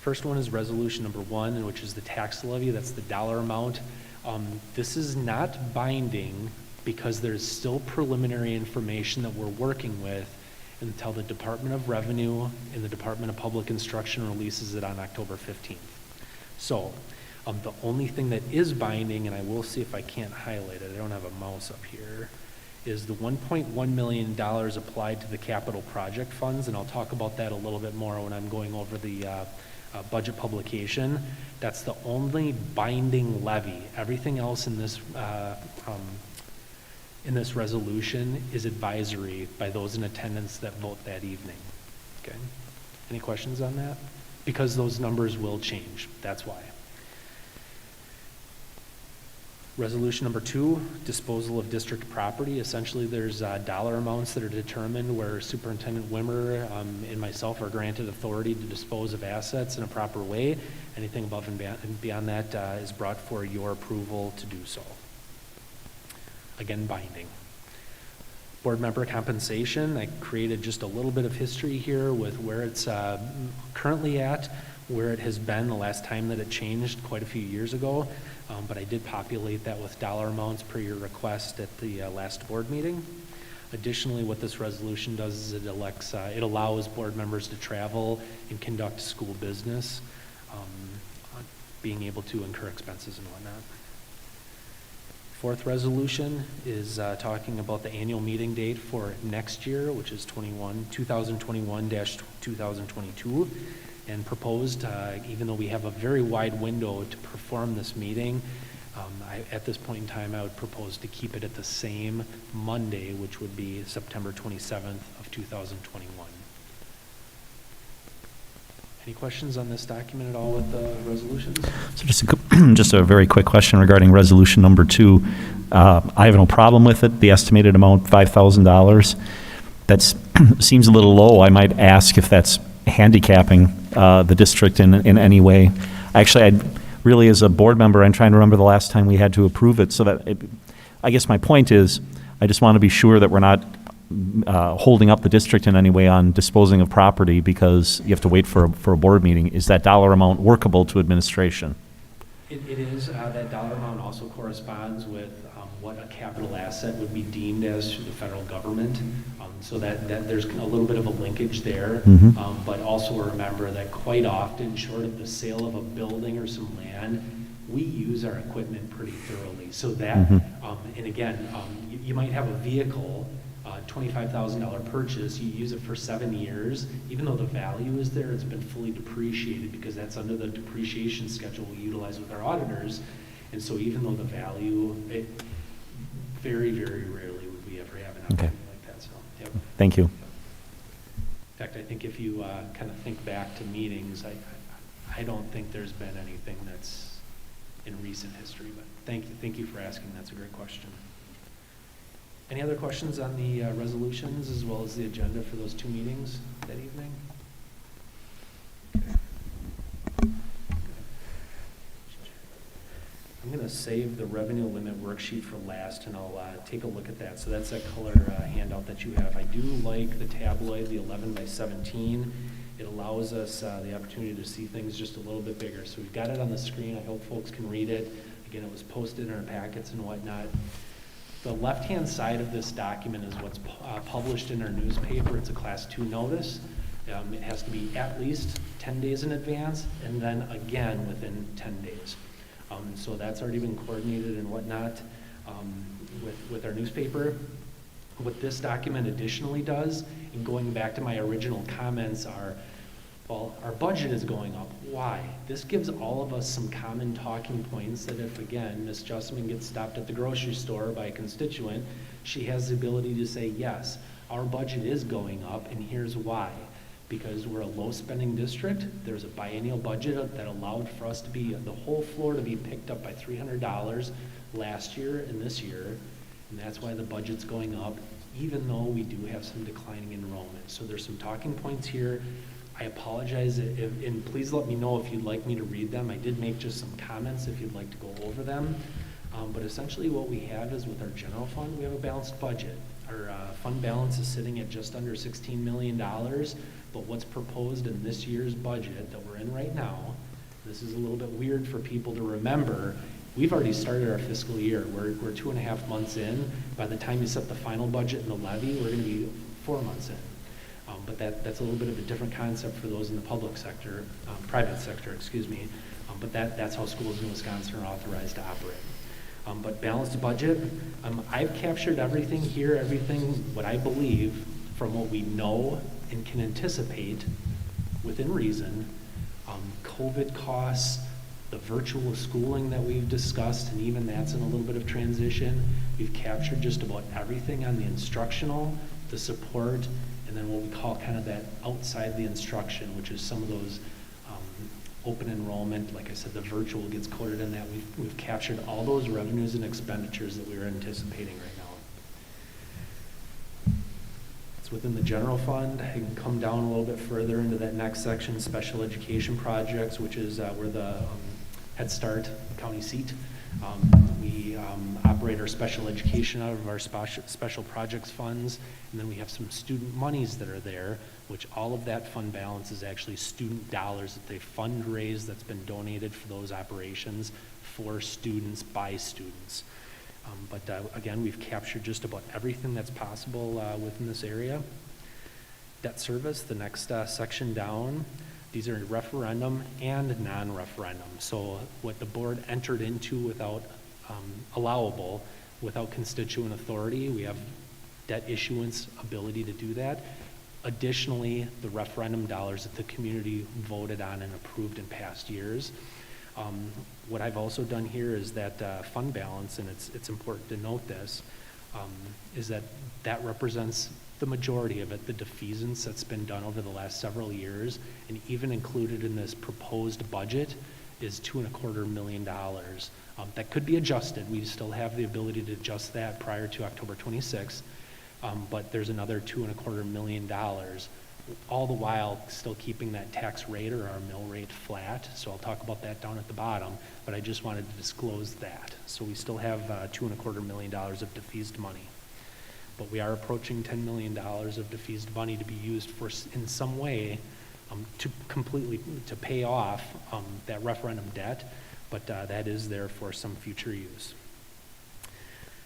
First one is resolution number 1, which is the tax levy. That's the dollar amount. This is not binding because there's still preliminary information that we're working with until the Department of Revenue and the Department of Public Instruction releases it on October 15th. So the only thing that is binding, and I will see if I can't highlight it, I don't have a mouse up here, is the $1.1 million applied to the capital project funds, and I'll talk about that a little bit more when I'm going over the budget publication. That's the only binding levy. Everything else in this resolution is advisory by those in attendance that vote that evening. Okay. Any questions on that? Because those numbers will change. That's why. Resolution number 2, disposal of district property. Essentially, there's dollar amounts that are determined where Superintendent Wimmer and myself are granted authority to dispose of assets in a proper way. Anything above and beyond that is brought for your approval to do so. Again, binding. Board member compensation. I created just a little bit of history here with where it's currently at, where it has been the last time that it changed quite a few years ago. But I did populate that with dollar amounts per your request at the last board meeting. Additionally, what this resolution does is it allows board members to travel and conduct school business, being able to incur expenses and whatnot. Fourth resolution is talking about the annual meeting date for next year, which is 2021-2022. And proposed, even though we have a very wide window to perform this meeting, at this point in time, I would propose to keep it at the same Monday, which would be September 27th of 2021. Any questions on this document at all with the resolutions? So just a very quick question regarding resolution number 2. I have no problem with it. The estimated amount, $5,000. That seems a little low. I might ask if that's handicapping the district in any way. Actually, I really, as a board member, I'm trying to remember the last time we had to approve it. So that I guess my point is, I just want to be sure that we're not holding up the district in any way on disposing of property because you have to wait for a board meeting. Is that dollar amount workable to administration? It is, that dollar amount also corresponds with what a capital asset would be deemed as to the federal government. So that there's a little bit of a linkage there. But also remember that quite often, short of the sale of a building or some land, we use our equipment pretty thoroughly. So that, and again, you might have a vehicle, $25,000 purchase, you use it for 7 years, even though the value is there, it's been fully depreciated because that's under the depreciation schedule we utilize with our auditors. And so even though the value, very, very rarely would we ever have an opportunity like that, so, yep. Thank you. In fact, I think if you kind of think back to meetings, I don't think there's been anything that's in recent history, but thank you for asking, that's a great question. Any other questions on the resolutions as well as the agenda for those 2 meetings that evening? I'm going to save the revenue limit worksheet for last, and I'll take a look at that. So that's that color handout that you have. I do like the tabloid, the 11 by 17. It allows us the opportunity to see things just a little bit bigger. So we've got it on the screen. I hope folks can read it. Again, it was posted in our packets and whatnot. The left-hand side of this document is what's published in our newspaper. It's a Class 2 notice. It has to be at least 10 days in advance, and then again within 10 days. So that's already been coordinated and whatnot with our newspaper. What this document additionally does, and going back to my original comments, are, well, our budget is going up. Why? This gives all of us some common talking points that if, again, Ms. Justman gets stopped at the grocery store by a constituent, she has the ability to say, yes, our budget is going up, and here's why. Because we're a low-spending district, there's a biennial budget that allowed for us to be, the whole floor to be picked up by $300 last year and this year, and that's why the budget's going up, even though we do have some declining enrollment. So there's some talking points here. I apologize, and please let me know if you'd like me to read them. I did make just some comments if you'd like to go over them. But essentially what we have is with our general fund, we have a balanced budget. Our fund balance is sitting at just under $16 million, but what's proposed in this year's budget that we're in right now, this is a little bit weird for people to remember, we've already started our fiscal year. We're 2.5 months in. By the time you set the final budget and the levy, we're gonna be 4 months in. But that's a little bit of a different concept for those in the public sector, private sector, excuse me. But that's how schools in Wisconsin are authorized to operate. But balanced budget, I've captured everything here, what I believe from what we know and can anticipate within reason. COVID costs, the virtual schooling that we've discussed, and even that's in a little bit of transition. We've captured just about everything on the instructional, the support, and then what we call kind of that outside the instruction, which is some of those open enrollment. Like I said, the virtual gets coded in that. We've captured all those revenues and expenditures that we were anticipating right now. It's within the general fund. I can come down a little bit further into that next section, special education projects, which is where the Head Start county seat. We operate our special education out of our special projects funds, and then we have some student monies that are there, which all of that fund balance is actually student dollars that they fundraise that's been donated for those operations for students by students. But again, we've captured just about everything that's possible within this area. Debt service, the next section down. These are referendum and non-referendum. So what the board entered into without allowable, without constituent authority, we have debt issuance ability to do that. Additionally, the referendum dollars that the community voted on and approved in past years. What I've also done here is that fund balance, and it's important to note this, is that represents the majority of it, the defeasance that's been done over the last several years, and even included in this proposed budget is $2.25 million. That could be adjusted. We still have the ability to adjust that prior to October 26th, but there's another $2.25 million, all the while still keeping that tax rate or our mill rate flat. So I'll talk about that down at the bottom, but I just wanted to disclose that. So we still have $2.25 million of defeased money. But we are approaching $10 million of defeased money to be used for, in some way, to pay off that referendum debt. but that is there for some future use.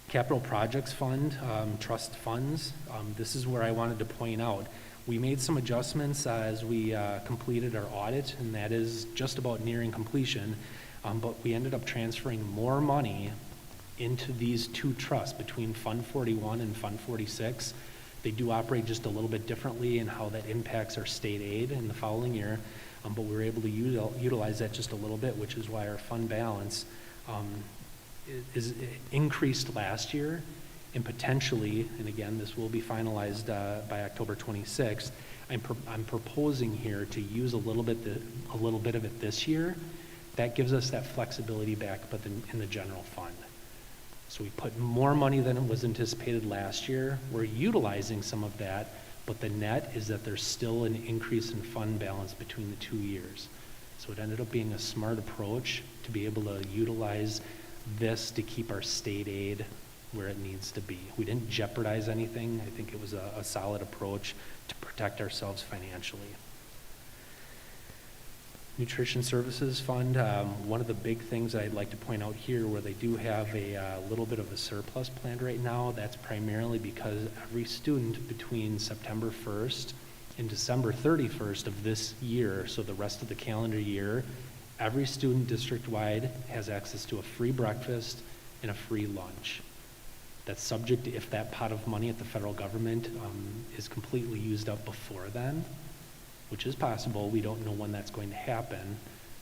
Capital Projects Fund, trust funds, this is where I wanted to point out. We made some adjustments as we completed our audit, and that is just about nearing completion, but we ended up transferring more money into these two trusts between Fund 41 and Fund 46. They do operate just a little bit differently in how that impacts our state aid in the following year, but we were able to utilize that just a little bit, which is why our fund balance is increased last year, and potentially, and again, this will be finalized by October 26th, I'm proposing here to use a little bit of it this year. That gives us that flexibility back, but in the general fund. So we put more money than was anticipated last year. We're utilizing some of that, but the net is that there's still an increase in fund balance between the 2 years. So it ended up being a smart approach to be able to utilize this to keep our state aid where it needs to be. We didn't jeopardize anything. I think it was a solid approach to protect ourselves financially. Nutrition Services Fund, one of the big things I'd like to point out here where they do have a little bit of a surplus planned right now, that's primarily because every student between September 1st and December 31st of this year, so the rest of the calendar year, every student district-wide has access to a free breakfast and a free lunch. That's subject to if that pot of money at the federal government is completely used up before then, which is possible. We don't know when that's going to happen,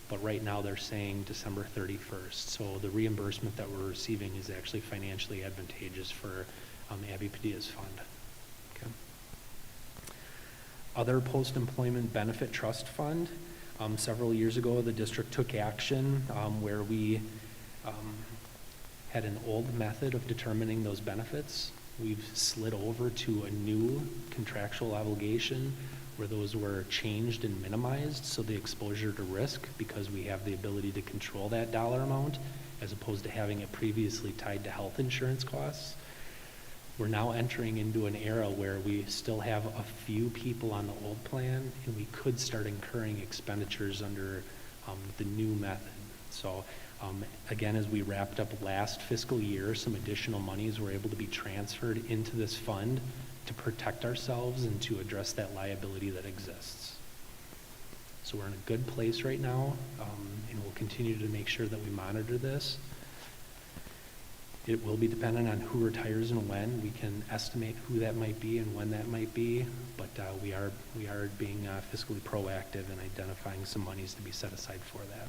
but right now they're saying December 31st. So the reimbursement that we're receiving is actually financially advantageous for Abby Padilla's fund. Okay. Other post-employment benefit trust fund. Several years ago, the district took action where we had an old method of determining those benefits. We've slid over to a new contractual obligation where those were changed and minimized, so the exposure to risk, because we have the ability to control that dollar amount, as opposed to having it previously tied to health insurance costs. We're now entering into an era where we still have a few people on the old plan, and we could start incurring expenditures under the new method. So again, as we wrapped up last fiscal year, some additional monies were able to be transferred into this fund to protect ourselves and to address that liability that exists. So we're in a good place right now, and we'll continue to make sure that we monitor this. It will be dependent on who retires and when. We can estimate who that might be and when that might be, but we are being fiscally proactive in identifying some monies to be set aside for that.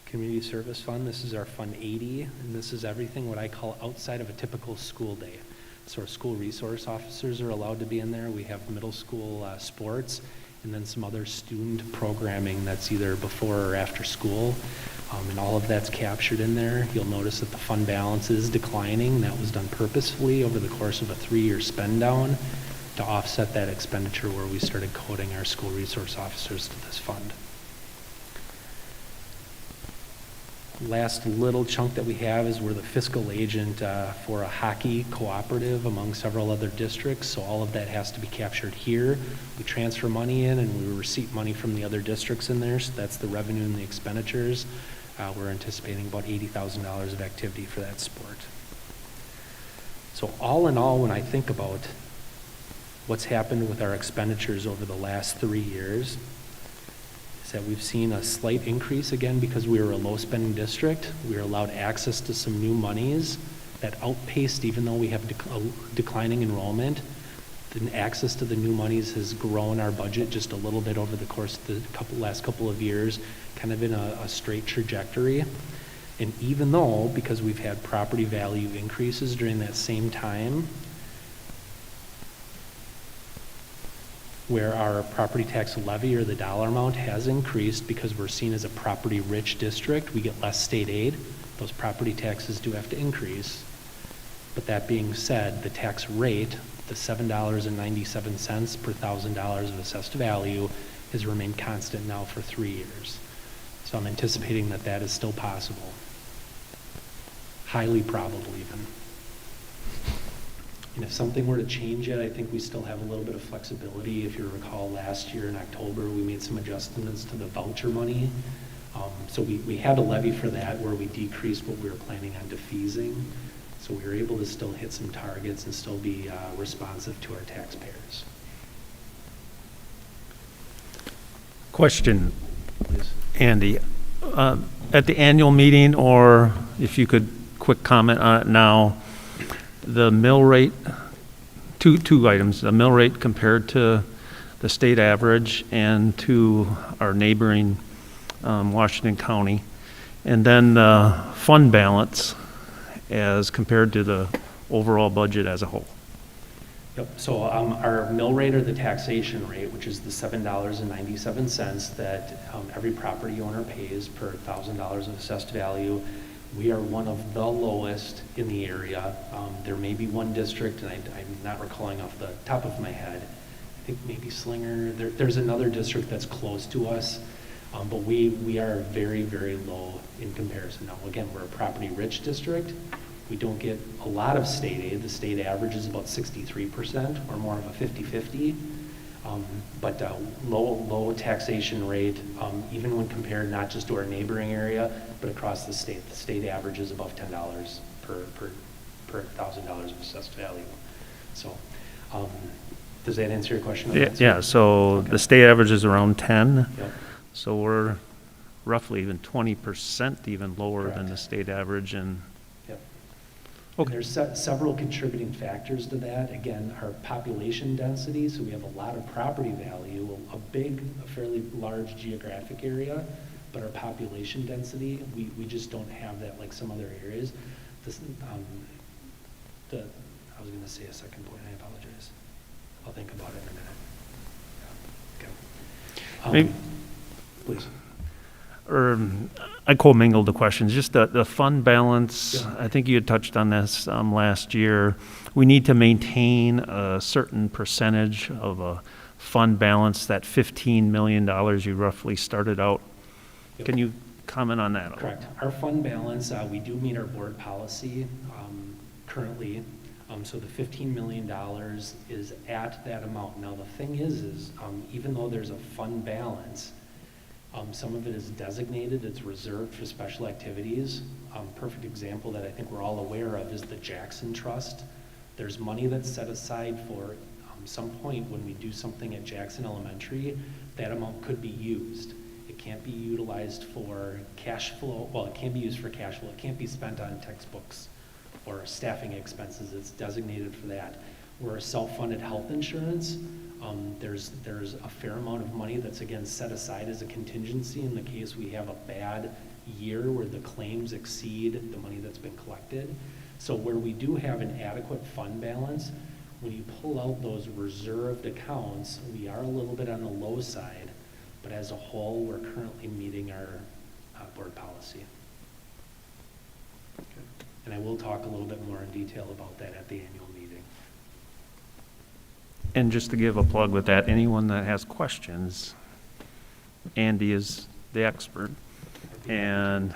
Community Service Fund, this is our Fund 80, and this is everything what I call outside of a typical school day. So our school resource officers are allowed to be in there. We have middle school sports, and then some other student programming that's either before or after school, and all of that's captured in there. You'll notice that the fund balance is declining. That was done purposefully over the course of a 3-year spend down to offset that expenditure where we started coding our school resource officers to this fund. Last little chunk that we have is we're the fiscal agent for a hockey cooperative among several other districts, so all of that has to be captured here. We transfer money in and we receipt money from the other districts in there, so that's the revenue and the expenditures. We're anticipating about $80,000 of activity for that sport. So all in all, when I think about what's happened with our expenditures over the last 3 years, that we've seen a slight increase again because we were a low spending district. We were allowed access to some new monies that outpaced, even though we have declining enrollment, the access to the new monies has grown our budget just a little bit over the course of the last couple of years, kind of in a straight trajectory. And even though, because we've had property value increases during that same time, where our property tax levy or the dollar amount has increased because we're seen as a property-rich district, we get less state aid. Those property taxes do have to increase. But that being said, the tax rate, the $7.97 per $1,000 of assessed value, has remained constant now for 3 years. So I'm anticipating that that is still possible. Highly probable even. And if something were to change it, I think we still have a little bit of flexibility. If you recall, last year in October, we made some adjustments to the voucher money. So we had a levy for that where we decreased what we were planning on defeasing. So we were able to still hit some targets and still be responsive to our taxpayers. Question, Please. Andy. At the annual meeting, or if you could quick comment on it now, the mill rate, two items, the mill rate compared to the state average and to our neighboring Washington County, and then the fund balance as compared to the overall budget as a whole. Yep, so our mill rate, or the taxation rate, which is the $7.97 that every property owner pays per $1,000 of assessed value, we are one of the lowest in the area. There may be one district, and I'm not recalling off the top of my head, I think maybe Slinger, there's another district that's close to us, but we are very, very low in comparison. Now, again, we're a property-rich district. We don't get a lot of state aid. The state average is about 63%, or more of a 50-50. But low taxation rate, even when compared not just to our neighboring area, but across the state. The state average is above $10 per $1,000 of assessed value. So, does that answer your question? Yeah, so Okay. the state average is around 10. Yep. So we're roughly even 20% even lower than Correct. the state average, and Yep. Okay. And there's several contributing factors to that. Again, our population density, so we have a lot of property value, a fairly large geographic area, but our population density, we just don't have that like some other areas. This, I was gonna say a second point, I apologize. I'll think about it in a minute. Okay. Maybe- Please. or I commingled the questions, just the fund balance. Yeah. I think you had touched on this last year. We need to maintain a certain percentage of a fund balance, that $15 million you roughly started out. Yep. Can you comment on that? Correct. Our fund balance, we do meet our board policy currently. So the $15 million is at that amount. Now, the thing is even though there's a fund balance, some of it is designated, it's reserved for special activities. Perfect example that I think we're all aware of is the Jackson Trust. There's money that's set aside for some point when we do something at Jackson Elementary, that amount could be used. It can't be utilized for cash flow. Well, it can be used for cash flow. It can't be spent on textbooks or staffing expenses. It's designated for that. We're a self-funded health insurance. There's a fair amount of money that's, again, set aside as a contingency in the case we have a bad year where the claims exceed the money that's been collected. So where we do have an adequate fund balance, when you pull out those reserved accounts, we are a little bit on the low side, but as a whole, we're currently meeting our board policy. And I will talk a little bit more in detail about that at the annual meeting. And just to give a plug with that, anyone that has questions, Andy is the expert, and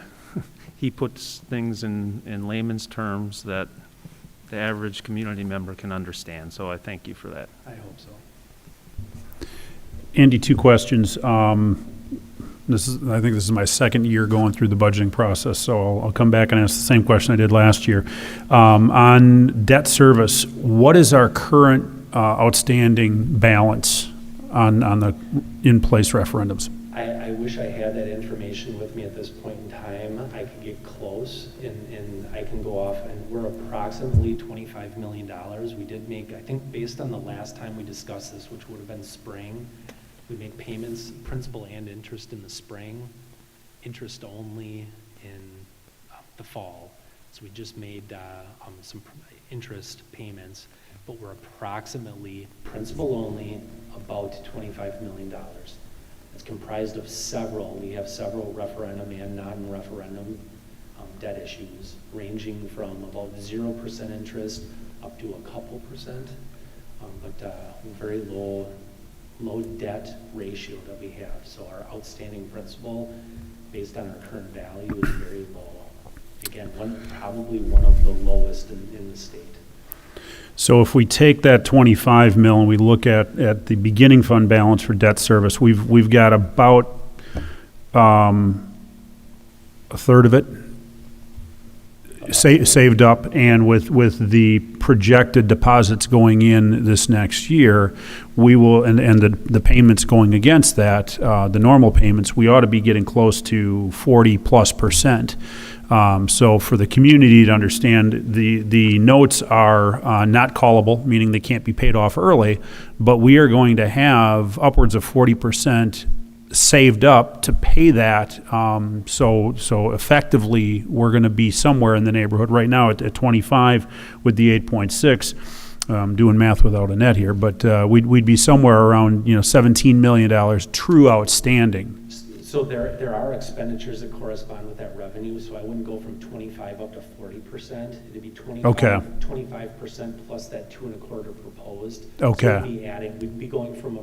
he puts things in layman's terms that the average community member can understand, so I thank you for that. I hope so. Andy, two questions. I think this is my second year going through the budgeting process, so I'll come back and ask the same question I did last year. On debt service, what is our current outstanding balance on the in-place referendums? I wish I had that information with me at this point in time. I could get close and I can go off, and we're approximately $25 million. We did make, I think based on the last time we discussed this, which would have been spring, we make payments, principal and interest in the spring, interest only in the fall. So we just made some interest payments, but we're approximately principal only about $25 million. It's comprised of several. We have several referendum and non-referendum debt issues, ranging from about 0% interest up to a couple percent, but very low debt ratio that we have. So our outstanding principal, based on our current value, is very low. Again, probably one of the lowest in the state. So if we take that 25 mil and we look at the beginning fund balance for debt service, we've got about a third of it saved up, and with the projected deposits going in this next year, we will, and the payments going against that, the normal payments, we ought to be getting close to 40+%. So for the community to understand, the notes are not callable, meaning they can't be paid off early, but we are going to have upwards of 40% saved up to pay that. So effectively, we're going to be somewhere in the neighborhood right now at 25 with the 8.6. Doing math without a net here, but we'd be somewhere around $17 million true outstanding. So there are expenditures that correspond with that revenue, so I wouldn't go from 25 up to 40%. It'd be 25% plus that 2.25 proposed. Okay. So we'd be going from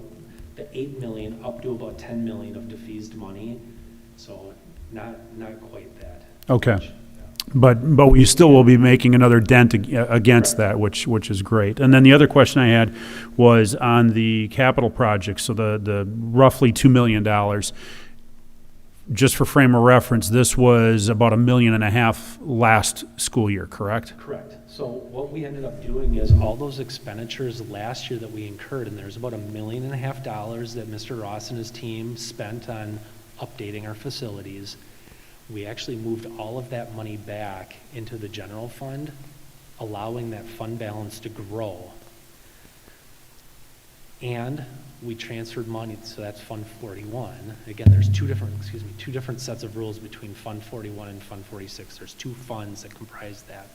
the 8 million up to about 10 million of defeased money, so not quite that. Okay. much. But we still will be making another dent against that, which is great. And then the other question I had was on the capital project, so the roughly $2 million. Just for frame of reference, this was about $1.5 million last school year, correct? Correct. So what we ended up doing is all those expenditures last year that we incurred, and there's about $1.5 million that Mr. Ross and his team spent on updating our facilities. We actually moved all of that money back into the general fund, allowing that fund balance to grow. And we transferred money, so that's Fund 41. Again, there's two different sets of rules between Fund 41 and Fund 46. There's two funds that comprise that.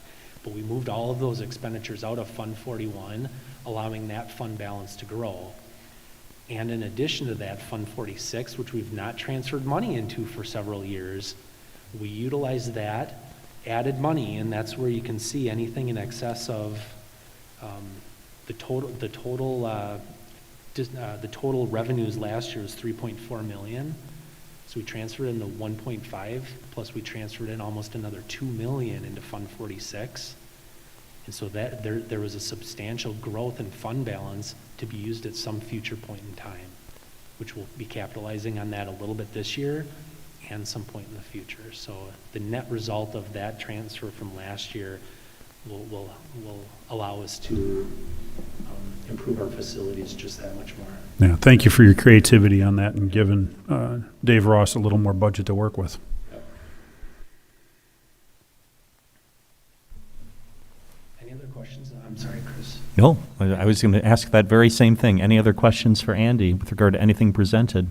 But we moved all of those expenditures out of Fund 41, allowing that fund balance to grow. And in addition to that, Fund 46, which we've not transferred money into for several years, we utilized that, added money, and that's where you can see anything in excess of the total revenues last year was 3.4 million. So we transferred in the 1.5, plus we transferred in almost another 2 million into Fund 46. And so that there was a substantial growth in fund balance to be used at some future point in time, which we'll be capitalizing on that a little bit this year and some point in the future. So the net result of that transfer from last year will allow us to improve our facilities just that much more. Yeah, thank you for your creativity on that and giving Dave Ross a little more budget to work with. Yep. Any other questions? I'm sorry, Chris. No, I was going to ask that very same thing. Any other questions for Andy with regard to anything presented?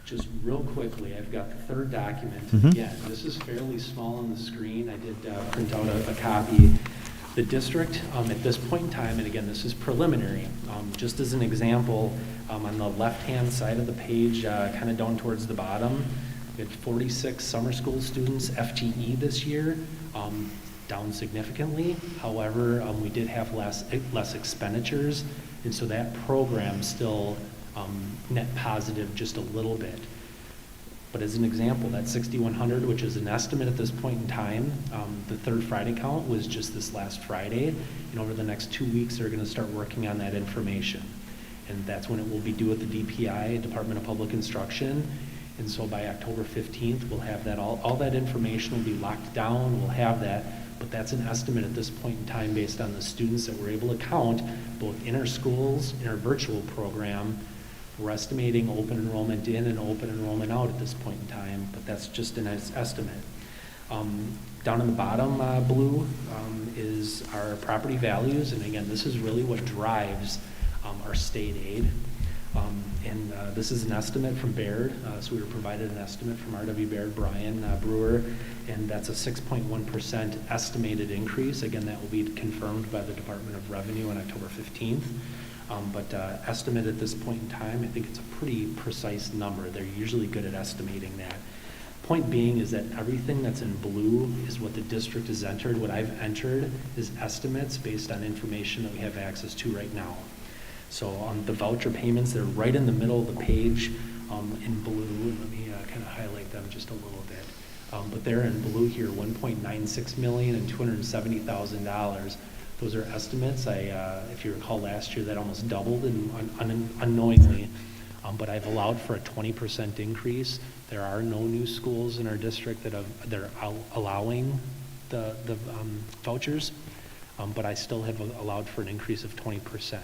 Just real quickly, I've got the third document. Mhm. Again, this is fairly small on the screen. I did print out a copy. The district, at this point in time, and again, this is preliminary, just as an example, on the left-hand side of the page, kind of down towards the bottom, we had 46 summer school students FTE this year, down significantly. However, we did have less expenditures, and so that program still net positive just a little bit. But as an example, that 6,100, which is an estimate at this point in time, the third Friday count was just this last Friday, and over the next 2 weeks, they're going to start working on that information. And that's when it will be due at the DPI, Department of Public Instruction. And so by October 15th, we'll have that, all that information will be locked down, we'll have that, but that's an estimate at this point in time based on the students that we're able to count, both in our schools, in our virtual program. We're estimating open enrollment in and open enrollment out at this point in time, but that's just an estimate. Down in the bottom blue is our property values, and again, this is really what drives our state aid. And this is an estimate from Baird, so we were provided an estimate from R.W. Baird, Brian Brewer, and that's a 6.1% estimated increase. Again, that will be confirmed by the Department of Revenue on October 15th. But estimate at this point in time, I think it's a pretty precise number. They're usually good at estimating that. Point being is that everything that's in blue is what the district has entered. What I've entered is estimates based on information that we have access to right now. So on the voucher payments, they're right in the middle of the page in blue. Let me kind of highlight them just a little bit. But they're in blue here, 1.96 million and $270,000. Those are estimates. If you recall last year, that almost doubled unknowingly. But I've allowed for a 20% increase. There are no new schools in our district that are allowing the vouchers, but I still have allowed for an increase of 20%.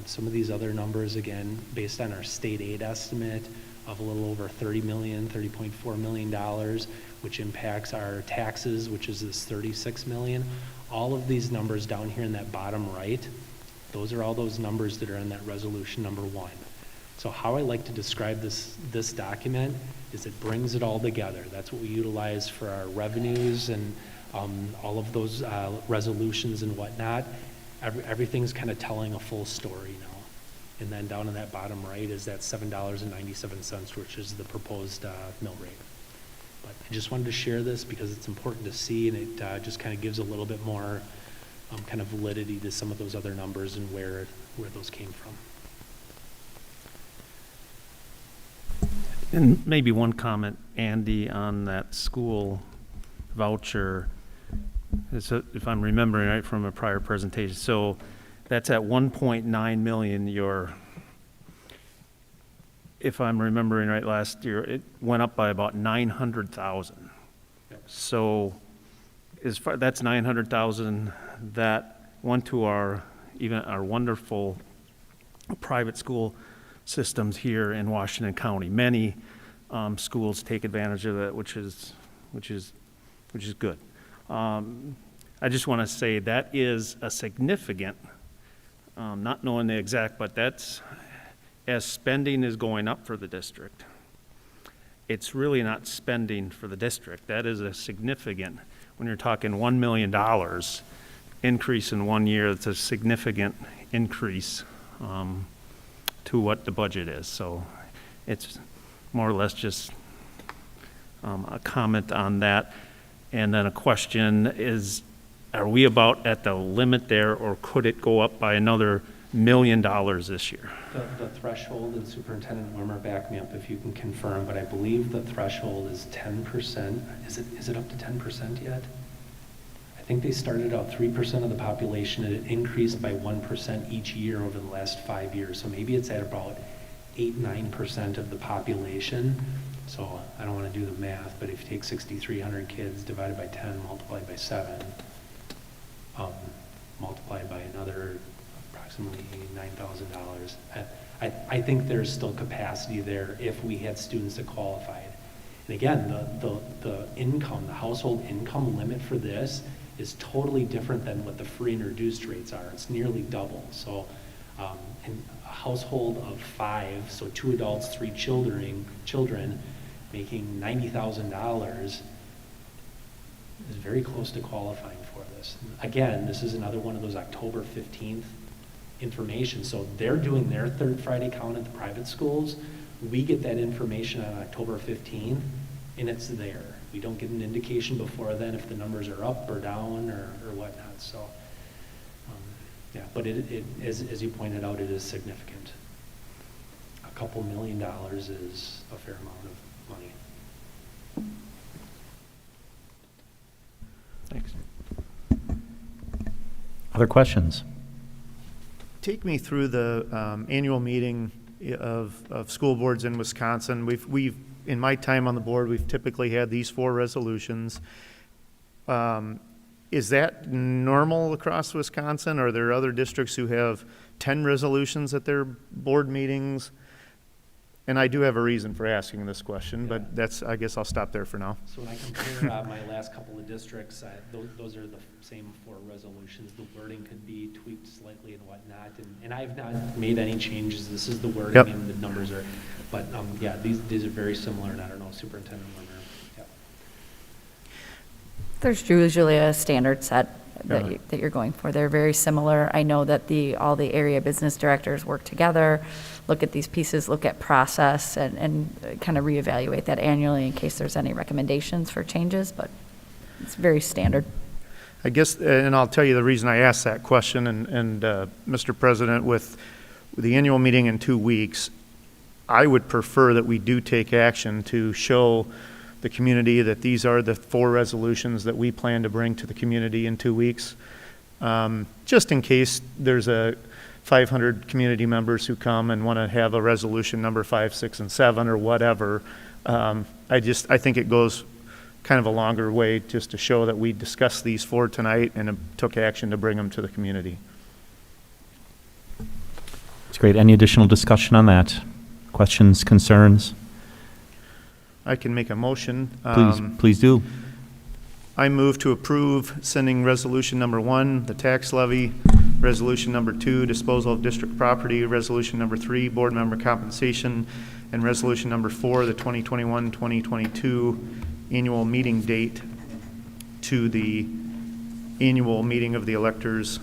Some of these other numbers, again, based on our state aid estimate of a little over $30.4 million, which impacts our taxes, which is this $36 million. All of these numbers down here in that bottom right, those are all those numbers that are in that resolution number 1. So how I like to describe this document is it brings it all together. That's what we utilize for our revenues and all of those resolutions and whatnot. Everything's kind of telling a full story now. And then down in that bottom right is that $7.97, which is the proposed mill rate. But I just wanted to share this because it's important to see, and it just kind of gives a little bit more kind of validity to some of those other numbers and where those came from. And maybe one comment, Andy, on that school voucher, if I'm remembering right from a prior presentation. So that's at 1.9 million. If I'm remembering right, last year, it went up by about 900,000. Yep. So that's 900,000 that went to our wonderful private school systems here in Washington County. Many schools take advantage of that, which is good. I just want to say that is a significant, not knowing the exact, but that's, as spending is going up for the district, it's really not spending for the district. That is a significant, when you're talking $1 million increase in 1 year, it's a significant increase to what the budget is. So it's more or less just a comment on that. And then a question is, are we about at the limit there, or could it go up by another $1 million this year? The threshold, and Superintendent Wimmer, back me up if you can confirm, but I believe the threshold is 10%. Is it up to 10% yet? I think they started out 3% of the population, and it increased by 1% each year over the last 5 years. So maybe it's at about 8-9% of the population. So I don't want to do the math, but if you take 6,300 kids divided by 10, multiplied by 7, multiplied by another approximately $9,000. I think there's still capacity there if we had students that qualified. And again, the income, the household income limit for this is totally different than what the free and reduced rates are. It's nearly double. So in a household of 5, so 2 adults, 3 children making $90,000 is very close to qualifying for this. Again, this is another one of those October 15th information. So they're doing their third Friday count at the private schools. We get that information on October 15th, and it's there. We don't get an indication before then if the numbers are up or down or whatnot. So, yeah, but it as you pointed out, it is significant. A couple $1 million is a fair amount of money. Thanks. Other questions? Take me through the annual meeting of school boards in Wisconsin. We've in my time on the board, we've typically had these 4 resolutions. Is that normal across Wisconsin? Are there other districts who have 10 resolutions at their board meetings? And I do have a reason for asking this question, but I guess I'll stop there for now. So when I compare my last couple of districts, those are the same 4 resolutions. The wording could be tweaked slightly and whatnot, and I've not made any changes. This is the wording, Yep. and the numbers are, but yeah, these are very similar, and I don't know, Superintendent Wimmer. Yep. There's usually a standard set that, Yeah. that you're going for. They're very similar. I know that all the area business directors work together, look at these pieces, look at process, and kind of reevaluate that annually in case there's any recommendations for changes, but it's very standard. I guess, and I'll tell you the reason I asked that question, and Mr. President, with the annual meeting in 2 weeks, I would prefer that we do take action to show the community that these are the 4 resolutions that we plan to bring to the community in 2 weeks. Just in case there's 500 community members who come and want to have a resolution number 5, 6, and 7 or whatever. I think it goes kind of a longer way just to show that we discussed these 4 tonight and took action to bring them to the community. It's great. Any additional discussion on that? Questions, concerns? I can make a motion. Please do. I move to approve sending resolution number 1, the tax levy, resolution number 2, disposal of district property, resolution number 3, board member compensation, and resolution number 4, the 2021-2022 annual meeting date to the annual meeting of the electors,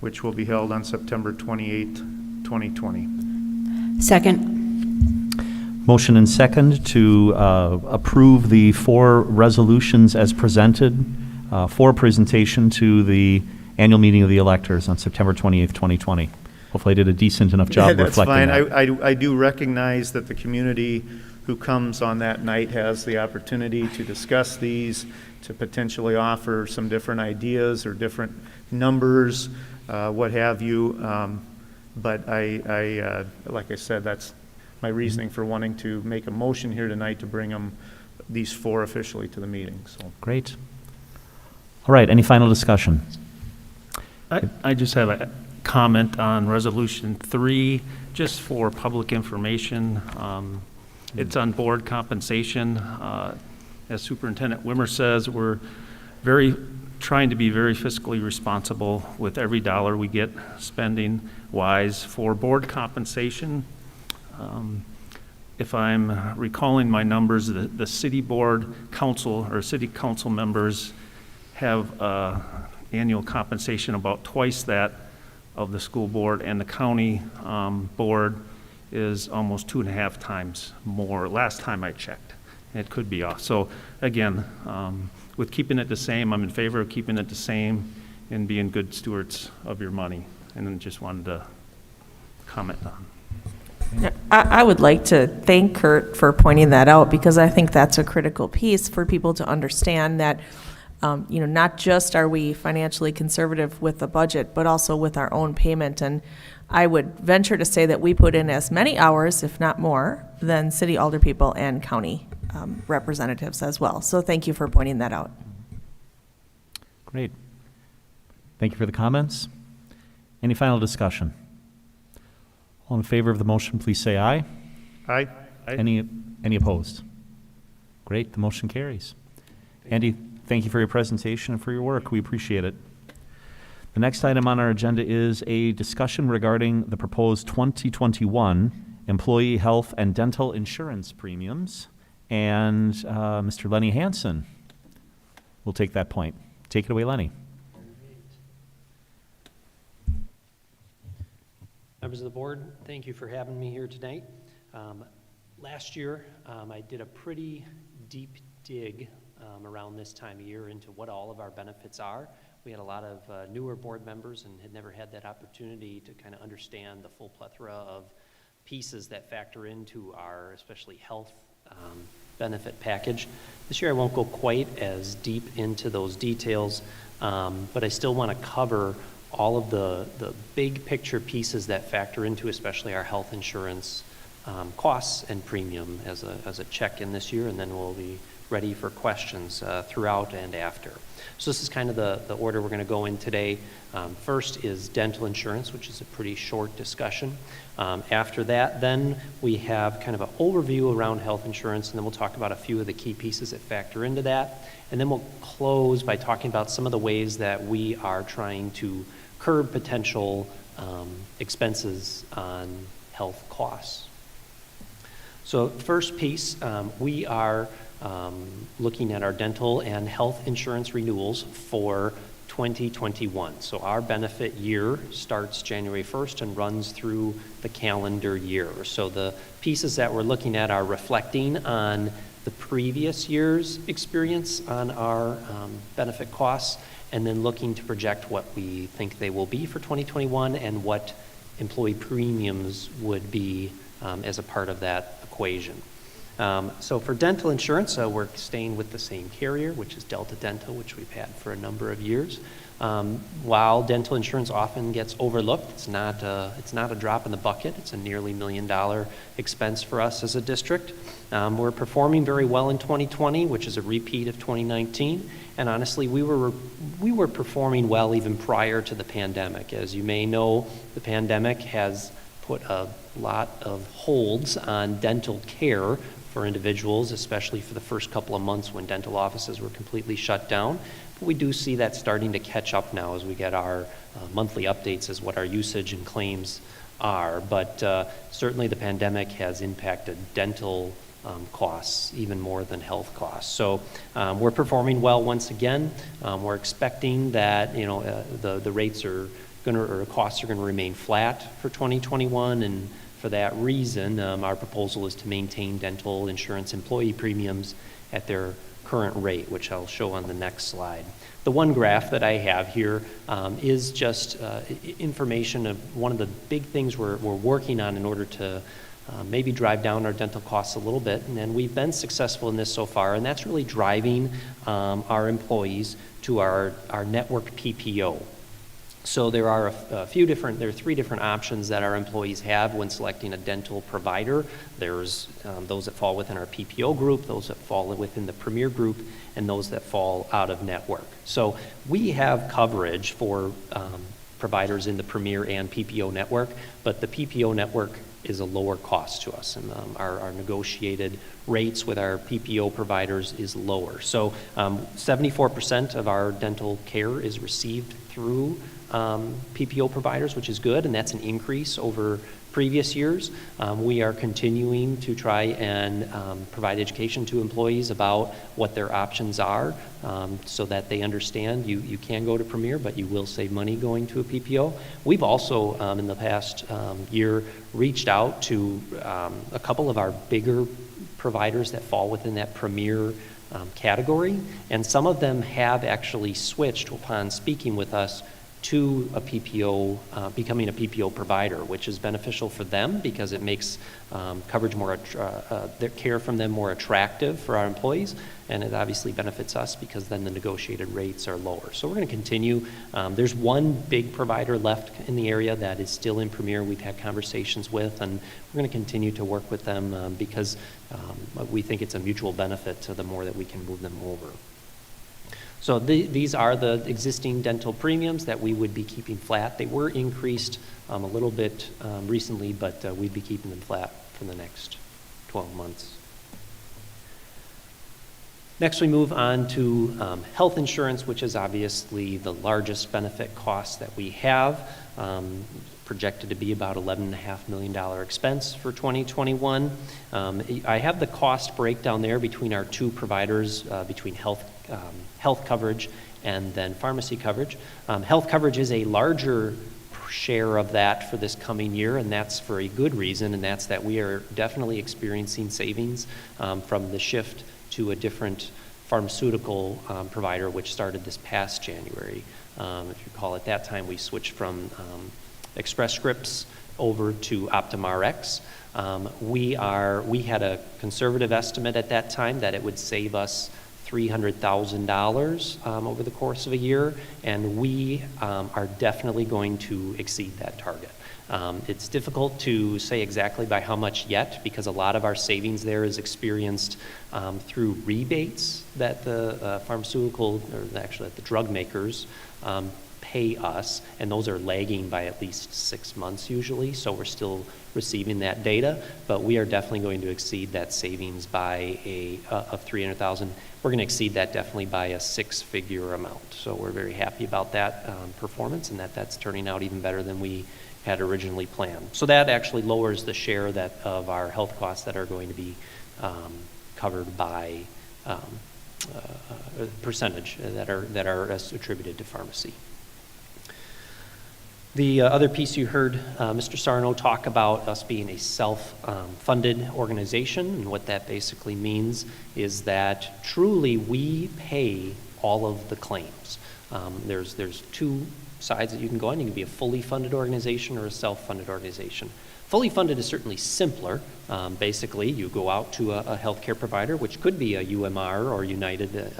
which will be held on September 28, 2020. Second. Motion and second to approve the 4 resolutions as presented for presentation to the annual meeting of the electors on September 28th, 2020. Hopefully I did a decent enough job reflecting that. That's fine. I do recognize that the community who comes on that night has the opportunity to discuss these, to potentially offer some different ideas or different numbers, what have you. But like I said, that's my reasoning for wanting to make a motion here tonight to bring these 4 officially to the meeting. So Great. All right, any final discussion? I just have a comment on Resolution 3, just for public information. It's on board compensation. As Superintendent Wimmer says, we're trying to be very fiscally responsible with every dollar we get spending-wise for board compensation. If I'm recalling my numbers, the city board council or city council members have annual compensation about twice that of the school board, and the county board is almost 2.5 times more, last time I checked. It could be off. So again, with keeping it the same, I'm in favor of keeping it the same and being good stewards of your money. And then just wanted to comment on. I would like to thank Kurt for pointing that out, because I think that's a critical piece for people to understand that, not just are we financially conservative with the budget, but also with our own payment. And I would venture to say that we put in as many hours, if not more, than city alderpeople and county representatives as well. So thank you for pointing that out. Great. Thank you for the comments. Any final discussion? All in favor of the motion, please say aye. Aye. Any opposed? Great, the motion carries. Andy, thank you for your presentation and for your work. We appreciate it. The next item on our agenda is a discussion regarding the proposed 2021 employee health and dental insurance premiums. And Mr. Lenny Hansen will take that point. Take it away, Lenny. Members of the board, thank you for having me here tonight. Last year, I did a pretty deep dig around this time of year into what all of our benefits are. We had a lot of newer board members and had never had that opportunity to kind of understand the full plethora of pieces that factor into our, especially health benefit package. This year I won't go quite as deep into those details, but I still want to cover all of the big picture pieces that factor into especially our health insurance costs and premium as a check-in this year, and then we'll be ready for questions throughout and after. So this is kind of the order we're going to go in today. First is dental insurance, which is a pretty short discussion. After that, then we have kind of an overview around health insurance, and then we'll talk about a few of the key pieces that factor into that. And then we'll close by talking about some of the ways that we are trying to curb potential expenses on health costs. So first piece, we are looking at our dental and health insurance renewals for 2021. So our benefit year starts January 1st and runs through the calendar year. So the pieces that we're looking at are reflecting on the previous year's experience on our benefit costs, and then looking to project what we think they will be for 2021 and what employee premiums would be as a part of that equation. So for dental insurance, we're staying with the same carrier, which is Delta Dental, which we've had for a number of years. While dental insurance often gets overlooked, it's not a drop in the bucket. It's a nearly $1 million expense for us as a district. We're performing very well in 2020, which is a repeat of 2019. And honestly, we were performing well even prior to the pandemic. As you may know, the pandemic has put a lot of holds on dental care for individuals, especially for the first couple of months when dental offices were completely shut down. But we do see that starting to catch up now as we get our monthly updates as what our usage and claims are. But certainly the pandemic has impacted dental costs even more than health costs. So we're performing well once again. We're expecting that the rates are going to, or costs are going to remain flat for 2021, and for that reason, our proposal is to maintain dental insurance employee premiums at their current rate, which I'll show on the next slide. The one graph that I have here is just information of one of the big things we're working on in order to maybe drive down our dental costs a little bit, and we've been successful in this so far, and that's really driving our employees to our network PPO. So there are there are 3 different options that our employees have when selecting a dental provider. There's those that fall within our PPO group, those that fall within the Premier group, and those that fall out of network. So we have coverage for providers in the Premier and PPO network, but the PPO network is a lower cost to us, and our negotiated rates with our PPO providers is lower. So 74% of our dental care is received through PPO providers, which is good, and that's an increase over previous years. We are continuing to try and provide education to employees about what their options are, so that they understand you can go to Premier, but you will save money going to a PPO. We've also, in the past year, reached out to a couple of our bigger providers that fall within that Premier category, and some of them have actually switched upon speaking with us to a PPO, becoming a PPO provider, which is beneficial for them because it makes coverage their care from them more attractive for our employees, and it obviously benefits us because then the negotiated rates are lower. So we're going to continue. There's one big provider left in the area that is still in Premier we've had conversations with, and we're going to continue to work with them because we think it's a mutual benefit to the more that we can move them over. So these are the existing dental premiums that we would be keeping flat. They were increased a little bit recently, but we'd be keeping them flat for the next 12 months. Next, we move on to health insurance, which is obviously the largest benefit cost that we have. Projected to be about $11.5 million expense for 2021. I have the cost breakdown there between our 2 providers, between health coverage and then pharmacy coverage. Health coverage is a larger share of that for this coming year, and that's for a good reason, and that's that we are definitely experiencing savings from the shift to a different pharmaceutical provider, which started this past January. If you recall, at that time we switched from Express Scripts over to OptumRx. We had a conservative estimate at that time that it would save us $300,000 over the course of a year, and we are definitely going to exceed that target. It's difficult to say exactly by how much yet, because a lot of our savings there is experienced through rebates that the pharmaceutical, or actually that the drug makers pay us, and those are lagging by at least 6 months usually, so we're still receiving that data, but we are definitely going to exceed that savings by of $300,000. We're going to exceed that definitely by a 6-figure amount, so we're very happy about that performance, and that's turning out even better than we had originally planned. So that actually lowers the share of our health costs that are going to be covered by percentage that are attributed to pharmacy. The other piece you heard Mr. Sarno talk about us being a self-funded organization, and what that basically means is that truly we pay all of the claims. There's 2 sides that you can go on. You can be a fully funded organization or a self-funded organization. Fully funded is certainly simpler. Basically, you go out to a healthcare provider, which could be a UMR or United,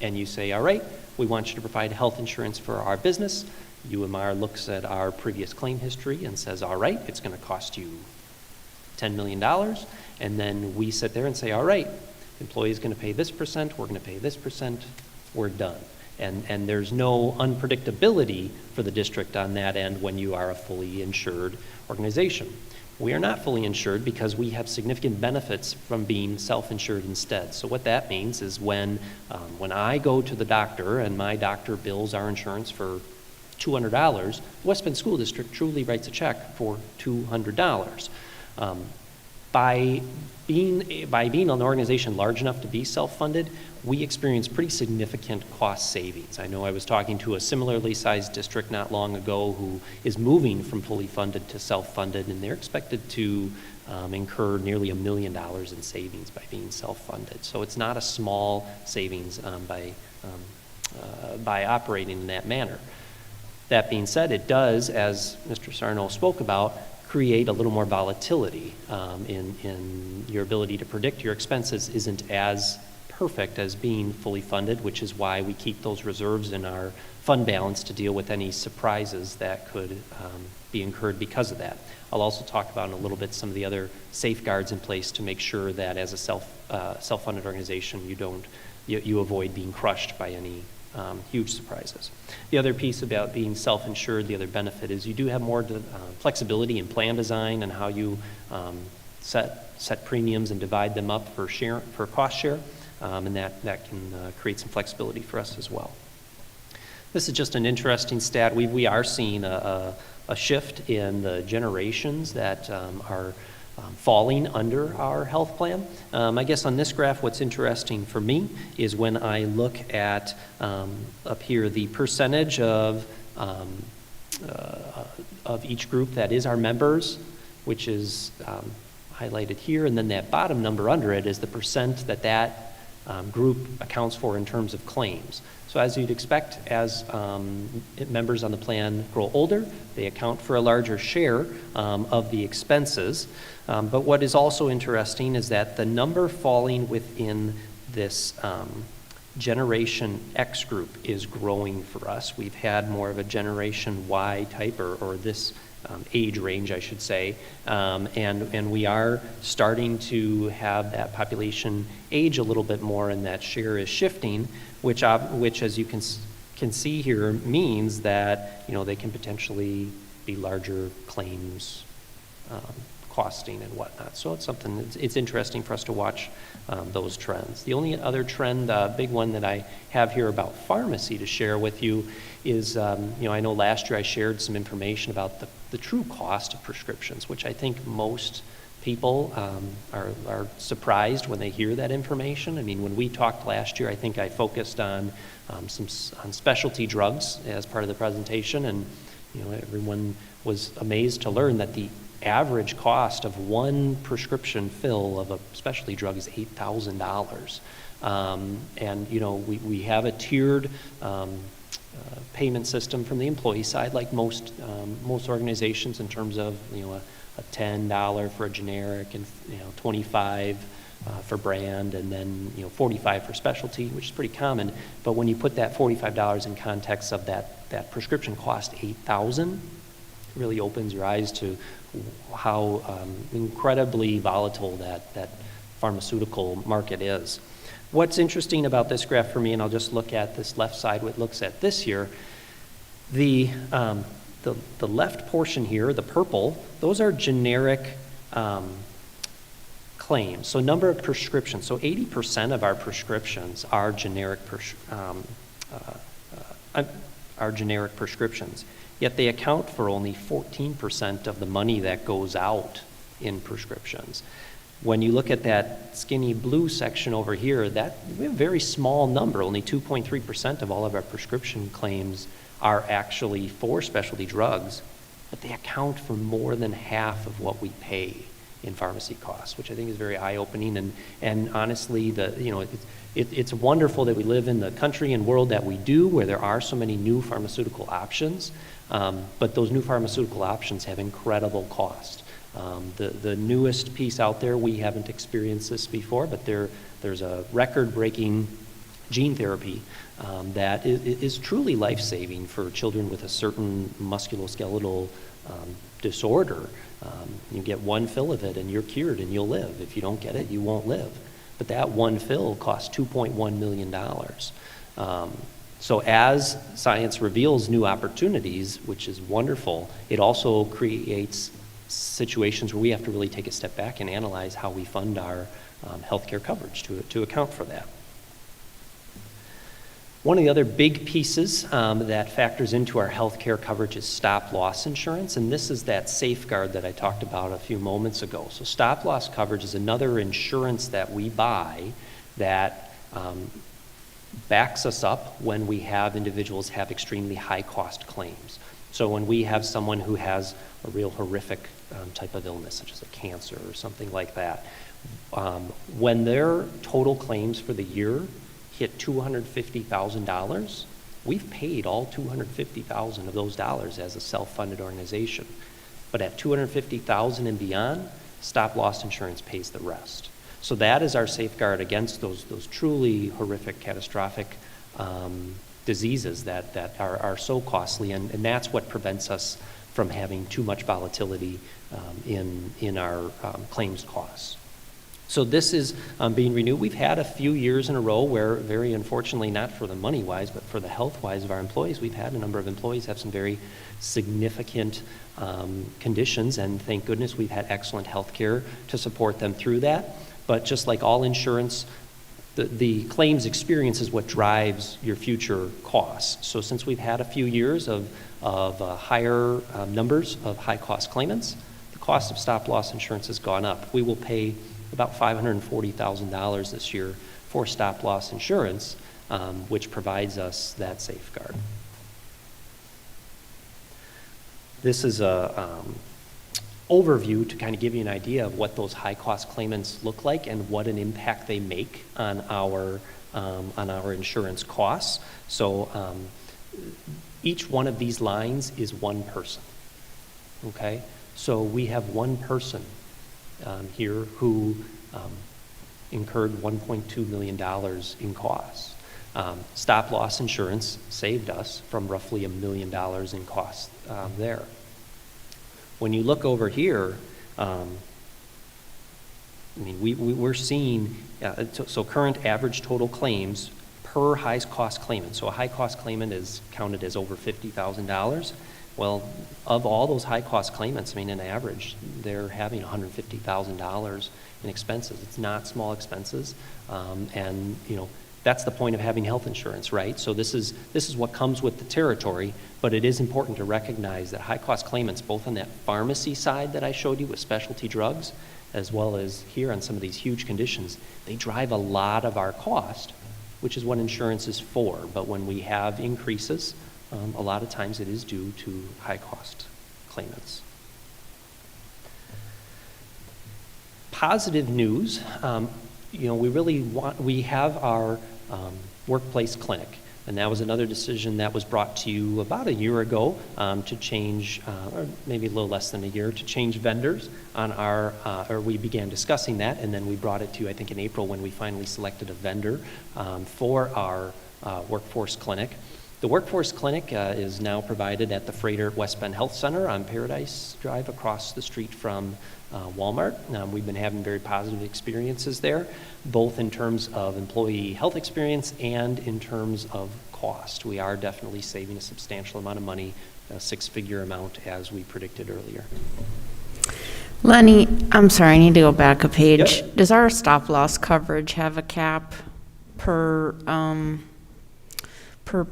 and you say, all right, we want you to provide health insurance for our business. UMR looks at our previous claim history and says, all right, it's going to cost you $10 million. And then we sit there and say, all right, employee is going to pay this percent, we're going to pay this percent, we're done. And there's no unpredictability for the district on that end when you are a fully insured organization. We are not fully insured because we have significant benefits from being self-insured instead. So what that means is when I go to the doctor and my doctor bills our insurance for $200, the West Bend School District truly writes a check for $200. By being an organization large enough to be self-funded, we experience pretty significant cost savings. I know I was talking to a similarly sized district not long ago who is moving from fully funded to self-funded, and they're expected to incur nearly $1 million in savings by being self-funded. So it's not a small savings by operating in that manner. That being said, it does, as Mr. Sarno spoke about, create a little more volatility in your ability to predict your expenses isn't as perfect as being fully funded, which is why we keep those reserves in our fund balance to deal with any surprises that could be incurred because of that. I'll also talk about in a little bit some of the other safeguards in place to make sure that as a self-funded organization you avoid being crushed by any huge surprises. The other piece about being self-insured, the other benefit is you do have more flexibility in plan design and how you set premiums and divide them up for cost share, and that can create some flexibility for us as well. This is just an interesting stat. We are seeing a shift in the generations that are falling under our health plan. I guess on this graph, what's interesting for me is when I look at up here the percentage of each group that is our members, which is highlighted here, and then that bottom number under it is the percent that group accounts for in terms of claims. So as you'd expect, as members on the plan grow older, they account for a larger share of the expenses. But what is also interesting is that the number falling within this Generation X group is growing for us. We've had more of a Generation Y type, or this age range, I should say, and we are starting to have that population age a little bit more, and that share is shifting, which as you can see here means that they can potentially be larger claims costing and whatnot. So it's something it's interesting for us to watch those trends. The only other trend, big one that I have here about pharmacy to share with you is, I know last year I shared some information about the true cost of prescriptions, which I think most people are surprised when they hear that information. I mean, when we talked last year, I think I focused on on specialty drugs as part of the presentation, and everyone was amazed to learn that the average cost of one prescription fill of a specialty drug is $8,000. And we have a tiered payment system from the employee side, like most organizations, in terms of a $10 for a generic and $25 for brand, and then $45 for specialty, which is pretty common. But when you put that $45 in context of that prescription cost $8,000, it really opens your eyes to how incredibly volatile that pharmaceutical market is. What's interesting about this graph for me, and I'll just look at this left side, what looks at this year, the left portion here, the purple, those are generic claims. So number of prescriptions. So 80% of our prescriptions are generic prescriptions. Yet they account for only 14% of the money that goes out in prescriptions. When you look at that skinny blue section over here, we have a very small number. Only 2.3% of all of our prescription claims are actually for specialty drugs, but they account for more than half of what we pay in pharmacy costs, which I think is very eye-opening. And honestly, it's wonderful that we live in the country and world that we do, where there are so many new pharmaceutical options. But those new pharmaceutical options have incredible cost. The newest piece out there, we haven't experienced this before, but there's a record-breaking gene therapy that is truly life-saving for children with a certain musculoskeletal disorder. You get one fill of it and you're cured and you'll live. If you don't get it, you won't live. But that one fill costs $2.1 million. So as science reveals new opportunities, which is wonderful, it also creates situations where we have to really take a step back and analyze how we fund our healthcare coverage to account for that. One of the other big pieces that factors into our healthcare coverage is stop-loss insurance, and this is that safeguard that I talked about a few moments ago. So stop-loss coverage is another insurance that we buy that backs us up when we have individuals have extremely high-cost claims. So when we have someone who has a real horrific type of illness, such as a cancer or something like that, when their total claims for the year hit $250,000, we've paid all $250,000 of those dollars as a self-funded organization. But at $250,000 and beyond, stop-loss insurance pays the rest. So that is our safeguard against those truly horrific, catastrophic diseases that are so costly, and that's what prevents us from having too much volatility in our claims costs. So this is being renewed. We've had a few years in a row where, very unfortunately, not for the money-wise, but for the health-wise of our employees, we've had a number of employees have some very significant conditions, and thank goodness we've had excellent health care to support them through that. But just like all insurance, the claims experience is what drives your future costs. So since we've had a few years of higher numbers of high-cost claimants, the cost of stop-loss insurance has gone up. We will pay about $540,000 this year for stop-loss insurance, which provides us that safeguard. This is a overview to kind of give you an idea of what those high-cost claimants look like and what an impact they make on our insurance costs. So each one of these lines is one person. Okay, so we have one person here who incurred $1.2 million in costs. Stop-loss insurance saved us from roughly $1 million in costs there. When you look over here, I mean, we're seeing, so current average total claims per high-cost claimant. So a high-cost claimant is counted as over $50,000. Well, of all those high-cost claimants, I mean, in average, they're having $150,000 in expenses. It's not small expenses, and you know that's the point of having health insurance, right? So this is what comes with the territory. But it is important to recognize that high-cost claimants, both on that pharmacy side that I showed you with specialty drugs, as well as here on some of these huge conditions, they drive a lot of our cost, which is what insurance is for. But when we have increases, a lot of times it is due to high-cost claimants. Positive news, you know, we have our workplace clinic, and that was another decision that was brought to you about a year ago to change, or maybe a little less than a year, to change vendors on our, or we began discussing that, and then we brought it to you, I think, in April when we finally selected a vendor for our workforce clinic. The workforce clinic is now provided at the Freighter at West Bend Health Center on Paradise Drive across the street from Walmart. We've been having very positive experiences there, both in terms of employee health experience and in terms of cost. We are definitely saving a substantial amount of money, a six-figure amount, as we predicted earlier. Lenny, I'm sorry, I need to go back a page. Yep. Does our stop-loss coverage have a cap per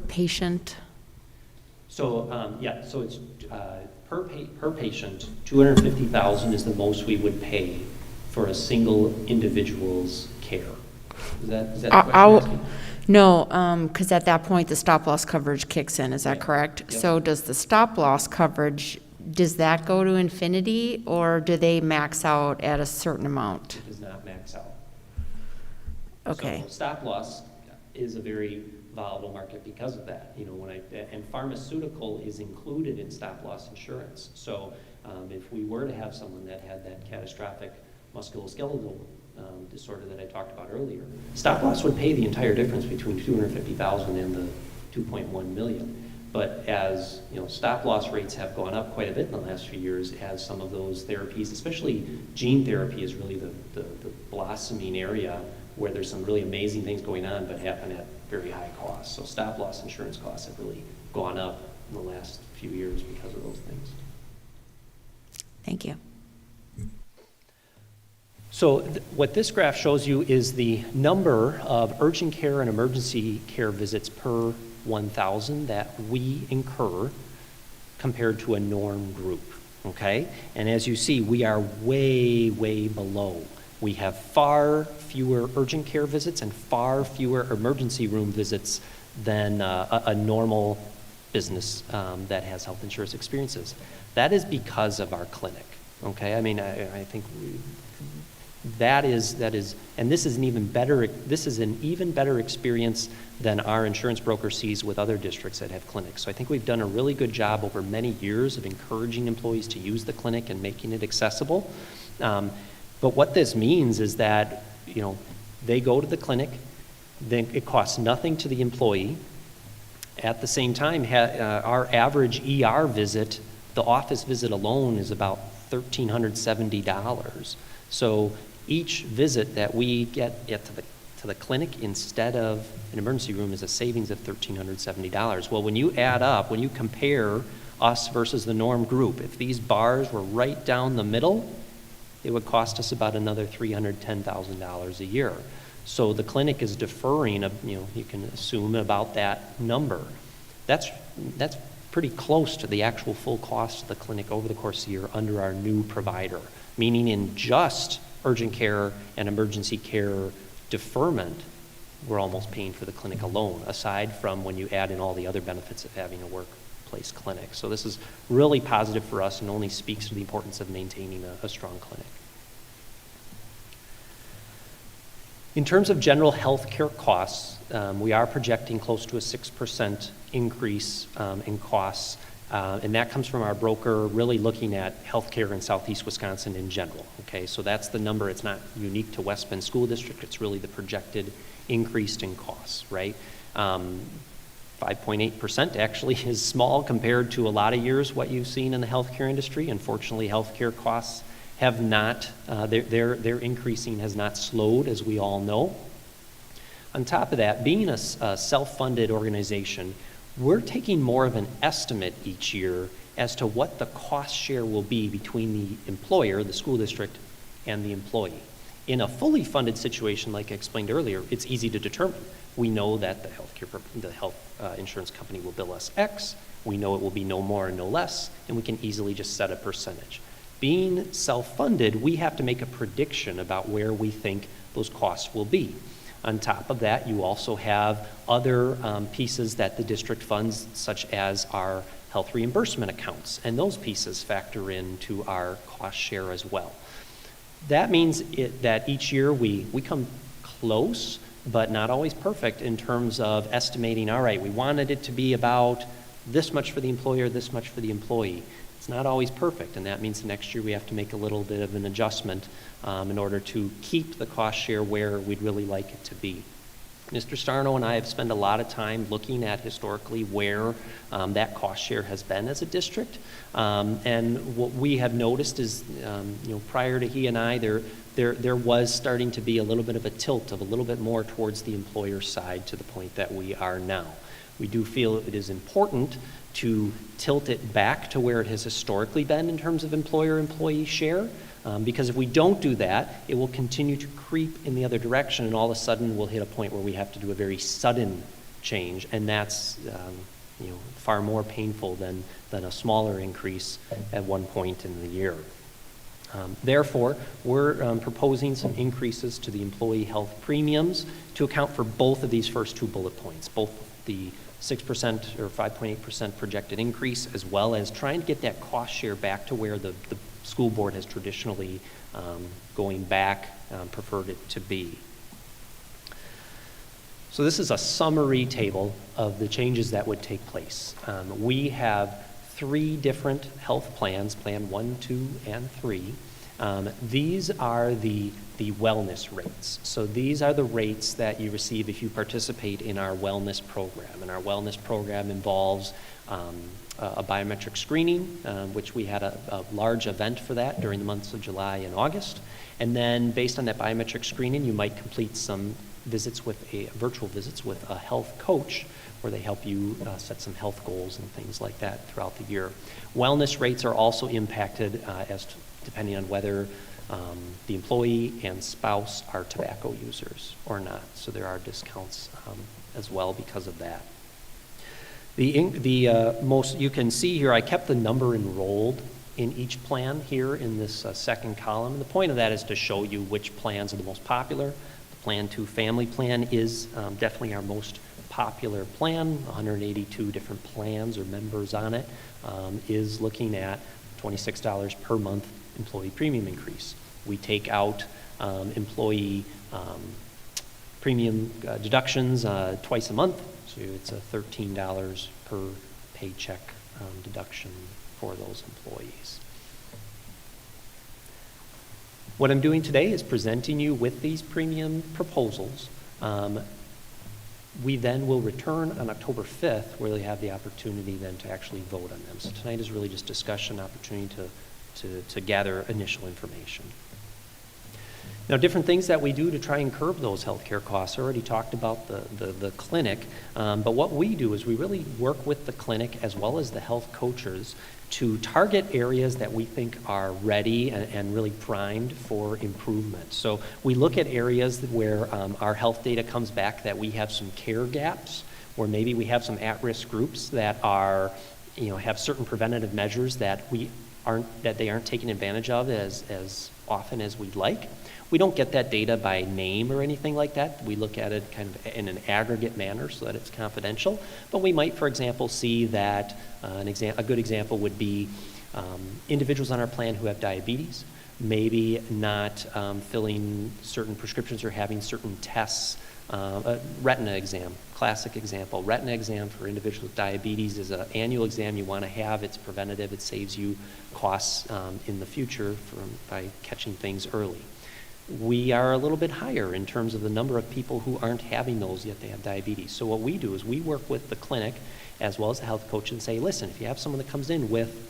patient? So, yeah, so it's per patient, $250,000 is the most we would pay for a single individual's care. Is that the question you're asking? No, because at that point, the stop-loss coverage kicks in, is that Yeah. correct? Yep. So does the stop-loss coverage, does that go to infinity, or do they max out at a certain amount? It does not max out. Okay. So stop loss is a very volatile market because of that. You know, and pharmaceutical is included in stop loss insurance. So If we were to have someone that had that catastrophic musculoskeletal disorder that I talked about earlier, stop loss would pay the entire difference between $250,000 and the $2.1 million. But as stop loss rates have gone up quite a bit in the last few years, as some of those therapies, especially gene therapy, is really the blossoming area where there's some really amazing things going on, but happen at very high costs. So stop loss insurance costs have really gone up in the last few years because of those things. Thank you. So what this graph shows you is the number of urgent care and emergency care visits per 1,000 that we incur compared to a norm group, okay? And as you see, we are way, way below. We have far fewer urgent care visits and far fewer emergency room visits than a normal business that has health insurance experiences. That is because of our clinic, okay? I mean, I think that is, and this is an even better experience than our insurance broker sees with other districts that have clinics. So I think we've done a really good job over many years of encouraging employees to use the clinic and making it accessible. But what this means is that, they go to the clinic, then it costs nothing to the employee. At the same time, our average ER visit, the office visit alone, is about $1,370. So each visit that we get to the clinic instead of an emergency room is a savings of $1,370. Well, when you add up, when you compare us versus the norm group, if these bars were right down the middle, it would cost us about another $310,000 a year. So the clinic is deferring, you can assume about that number. That's pretty close to the actual full cost of the clinic over the course of the year under our new provider, meaning in just urgent care and emergency care deferment, we're almost paying for the clinic alone, aside from when you add in all the other benefits of having a workplace clinic. So this is really positive for us and only speaks to the importance of maintaining a strong clinic. In terms of general health care costs, we are projecting close to a 6% increase in costs, and that comes from our broker really looking at healthcare in Southeast Wisconsin in general. Okay, so that's the number. It's not unique to West Bend School District. It's really the projected increase in costs, right? 5.8% actually is small compared to a lot of years what you've seen in the healthcare industry. Unfortunately, healthcare costs have not, their increasing has not slowed, as we all know. On top of that, being a self-funded organization, we're taking more of an estimate each year as to what the cost share will be between the employer, the school district, and the employee. In a fully funded situation, like I explained earlier, it's easy to determine. We know that the health insurance company will bill us X. We know it will be no more and no less, and we can easily just set a percentage. Being self-funded, we have to make a prediction about where we think those costs will be. On top of that, you also have other pieces that the district funds, such as our health reimbursement accounts, and those pieces factor into our cost share as well. That means that each year we come close, but not always perfect in terms of estimating, all right, we wanted it to be about this much for the employer, this much for the employee. It's not always perfect, and that means next year we have to make a little bit of an adjustment in order to keep the cost share where we'd really like it to be. Mr. Starno and I have spent a lot of time looking at historically where that cost share has been as a district, and what we have noticed is, prior to he and I, there was starting to be a little bit of a tilt of a little bit more towards the employer side to the point that we are now. We do feel it is important to tilt it back to where it has historically been in terms of employer-employee share, because if we don't do that, it will continue to creep in the other direction, and all of a sudden we'll hit a point where we have to do a very sudden change, and that's far more painful than a smaller increase at one point in the year. Therefore, we're proposing some increases to the employee health premiums to account for both of these first two bullet points, both the 6% or 5.8% projected increase, as well as trying to get that cost share back to where the school board has traditionally, going back, preferred it to be. So this is a summary table of the changes that would take place. We have 3 different health plans, Plan 1, 2, and 3. These are the wellness rates. So these are the rates that you receive if you participate in our wellness program. And our wellness program involves a biometric screening, which we had a large event for that during the months of July and August. And then based on that biometric screening, you might complete some visits with virtual visits with a health coach, where they help you set some health goals and things like that throughout the year. Wellness rates are also impacted depending on whether the employee and spouse are tobacco users or not. So there are discounts as well because of that. You can see here, I kept the number enrolled in each plan here in this second column. And the point of that is to show you which plans are the most popular. The Plan 2 family plan is definitely our most popular plan. 182 different plans or members on it is looking at $26 per month employee premium increase. We take out employee premium deductions twice a month, so it's a $13 per paycheck deduction for those employees. What I'm doing today is presenting you with these premium proposals. We then will return on October 5th, where they have the opportunity then to actually vote on them. So tonight is really just discussion, opportunity to gather initial information. Now, different things that we do to try and curb those healthcare costs. I already talked about the clinic, but what we do is we really work with the clinic as well as the health coaches to target areas that we think are ready and really primed for improvement. So we look at areas where our health data comes back that we have some care gaps, or maybe we have some at-risk groups that are, have certain preventative measures that they aren't taking advantage of as often as we'd like. We don't get that data by name or anything like that. We look at it kind of in an aggregate manner so that it's confidential. But we might, for example, see that a good example would be individuals on our plan who have diabetes, maybe not filling certain prescriptions or having certain tests. Retina exam, classic example. Retina exam for individuals with diabetes is an annual exam you want to have. It's preventative. It saves you costs in the future by catching things early. We are a little bit higher in terms of the number of people who aren't having those yet they have diabetes. So what we do is we work with the clinic as well as the health coach and say, listen, if you have someone that comes in with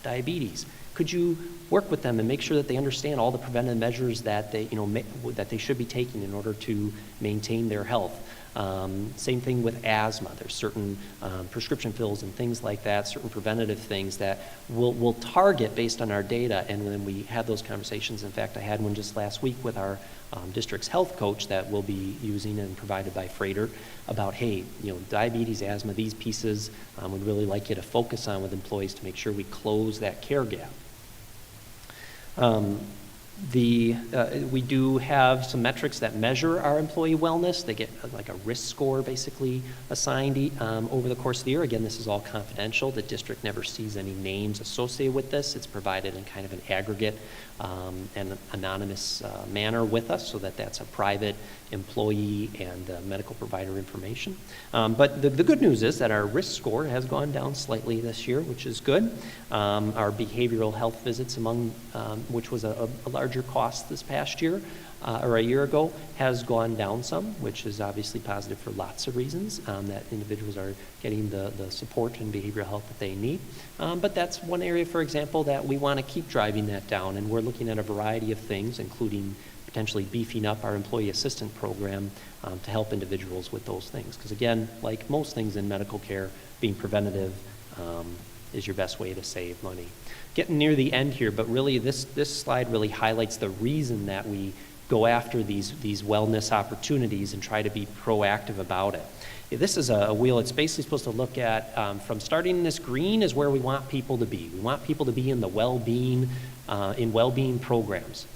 diabetes, could you work with them and make sure that they understand all the preventive measures that they should be taking in order to maintain their health? Same thing with asthma. There's certain prescription fills and things like that, certain preventative things that we'll target based on our data, and then we have those conversations. In fact, I had one just last week with our district's health coach that we'll be using and provided by Freighter about, hey, diabetes, asthma, these pieces we'd really like you to focus on with employees to make sure we close that care gap. We do have some metrics that measure our employee wellness. They get like a risk score basically assigned over the course of the year. Again, this is all confidential. The district never sees any names associated with this. It's provided in kind of an aggregate and anonymous manner with us, so that's a private employee and medical provider information. But the good news is that our risk score has gone down slightly this year, which is good. Our behavioral health visits, which was a larger cost this past year or a year ago, has gone down some, which is obviously positive for lots of reasons, that individuals are getting the support and behavioral health that they need. But that's one area, for example, that we want to keep driving that down, and we're looking at a variety of things, including potentially beefing up our employee assistant program to help individuals with those things. Because again, like most things in medical care, being preventative is your best way to save money. Getting near the end here, but really this slide really highlights the reason that we go after these wellness opportunities and try to be proactive about it. This is a wheel. It's basically supposed to look at from starting in this green is where we want people to be. We want people to be in the well-being programs.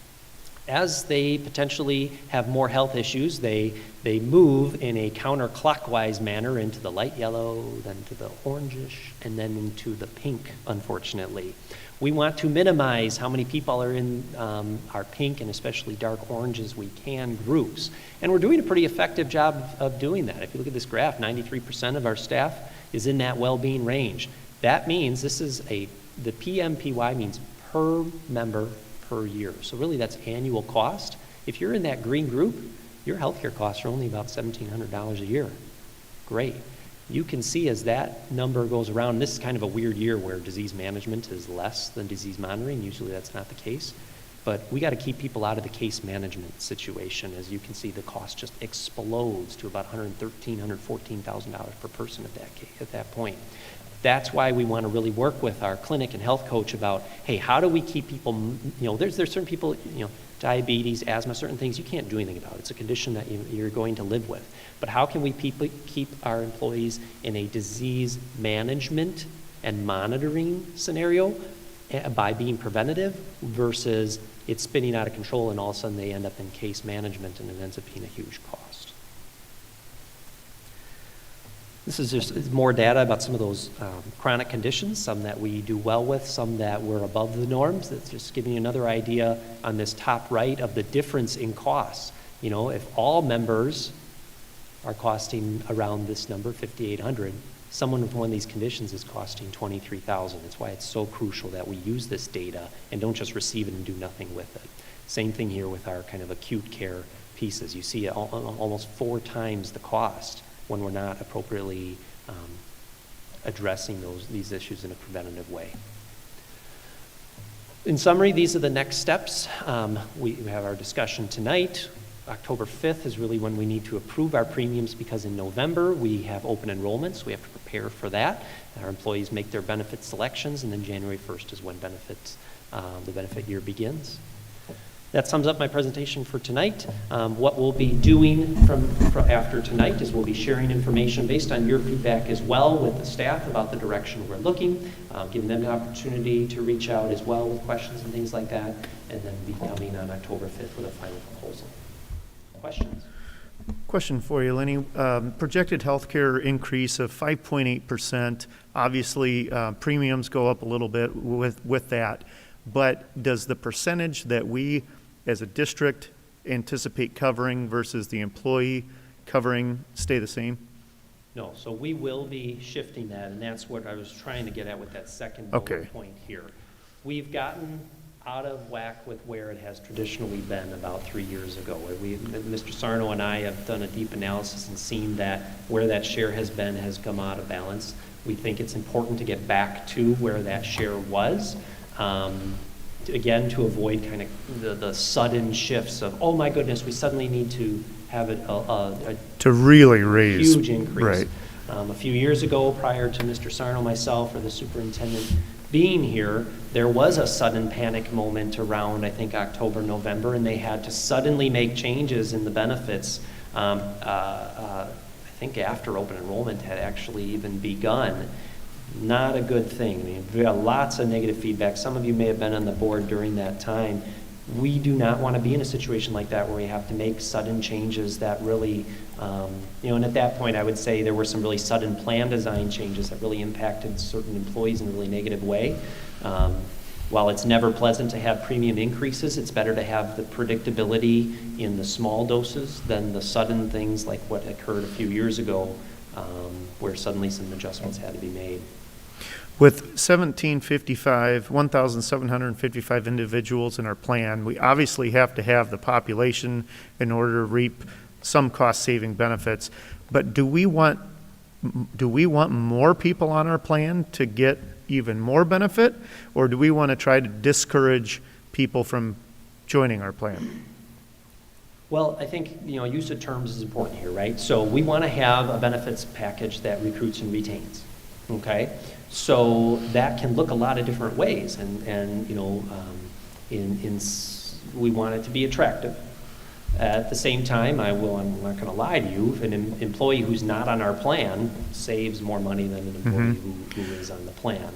As they potentially have more health issues, they move in a counterclockwise manner into the light yellow, then to the orangish, and then into the pink, unfortunately. We want to minimize how many people are in our pink and especially dark orange as we can groups. And we're doing a pretty effective job of doing that. If you look at this graph, 93% of our staff is in that well-being range. That means the PMPY means per member per year. So really that's annual cost. If you're in that green group, your healthcare costs are only about $1,700 a year. Great. You can see as that number goes around, this is kind of a weird year where disease management is less than disease monitoring. Usually that's not the case. But we got to keep people out of the case management situation. As you can see, the cost just explodes to about $113,000, $114,000 per person at that point. That's why we want to really work with our clinic and health coach about, hey, how do we keep people, there's certain people, diabetes, asthma, certain things you can't do anything about. It's a condition that you're going to live with. But how can we keep our employees in a disease management and monitoring scenario by being preventative versus it's spinning out of control and all of a sudden they end up in case management and it ends up being a huge cost. This is just more data about some of those chronic conditions, some that we do well with, some that we're above the norms. That's just giving you another idea on this top right of the difference in costs. If all members are costing around this number, 5,800, someone with one of these conditions is costing 23,000. That's why it's so crucial that we use this data and don't just receive it and do nothing with it. Same thing here with our kind of acute care pieces. You see almost 4 times the cost when we're not appropriately addressing these issues in a preventative way. In summary, these are the next steps. We have our discussion tonight. October 5th is really when we need to approve our premiums because in November we have open enrollments. We have to prepare for that. Our employees make their benefit selections, and then January 1st is when the benefit year begins. That sums up my presentation for tonight. What we'll be doing from after tonight is we'll be sharing information based on your feedback as well with the staff about the direction we're looking, giving them the opportunity to reach out as well with questions and things like that, and then be coming on October 5th with a final proposal. Questions? Question for you, Lenny. Projected healthcare increase of 5.8%. Obviously, premiums go up a little bit with that. But does the percentage that we as a district anticipate covering versus the employee covering stay the same? No, so we will be shifting that, and that's what I was trying to get at with that second bullet point here. We've gotten out of whack with where it has traditionally been about 3 years ago. Mr. Sarno and I have done a deep analysis and seen that where that share has been has come out of balance. We think it's important to get back to where that share was. Again, to avoid kind of the sudden shifts of, oh my goodness, we suddenly need to have to really raise huge increase. Right. A few years ago, prior to Mr. Sarno, myself, or the superintendent being here, there was a sudden panic moment around, I think, October, November, and they had to suddenly make changes in the benefits. I think after open enrollment had actually even begun. Not a good thing. I mean, we got lots of negative feedback. Some of you may have been on the board during that time. We do not want to be in a situation like that where we have to make sudden changes that really, and at that point I would say there were some really sudden plan design changes that really impacted certain employees in a really negative way. While it's never pleasant to have premium increases, it's better to have the predictability in the small doses than the sudden things like what occurred a few years ago where suddenly some adjustments had to be made. With 1,755 individuals in our plan, we obviously have to have the population in order to reap some cost-saving benefits. But do we want more people on our plan to get even more benefit, or do we want to try to discourage people from joining our plan? Well, I think, use of terms is important here, right? So we want to have a benefits package that recruits and retains, okay? So that can look a lot of different ways, and we want it to be attractive. At the same time, I'm not going to lie to you, if an employee who's not on our plan saves more money than an employee who is on the plan.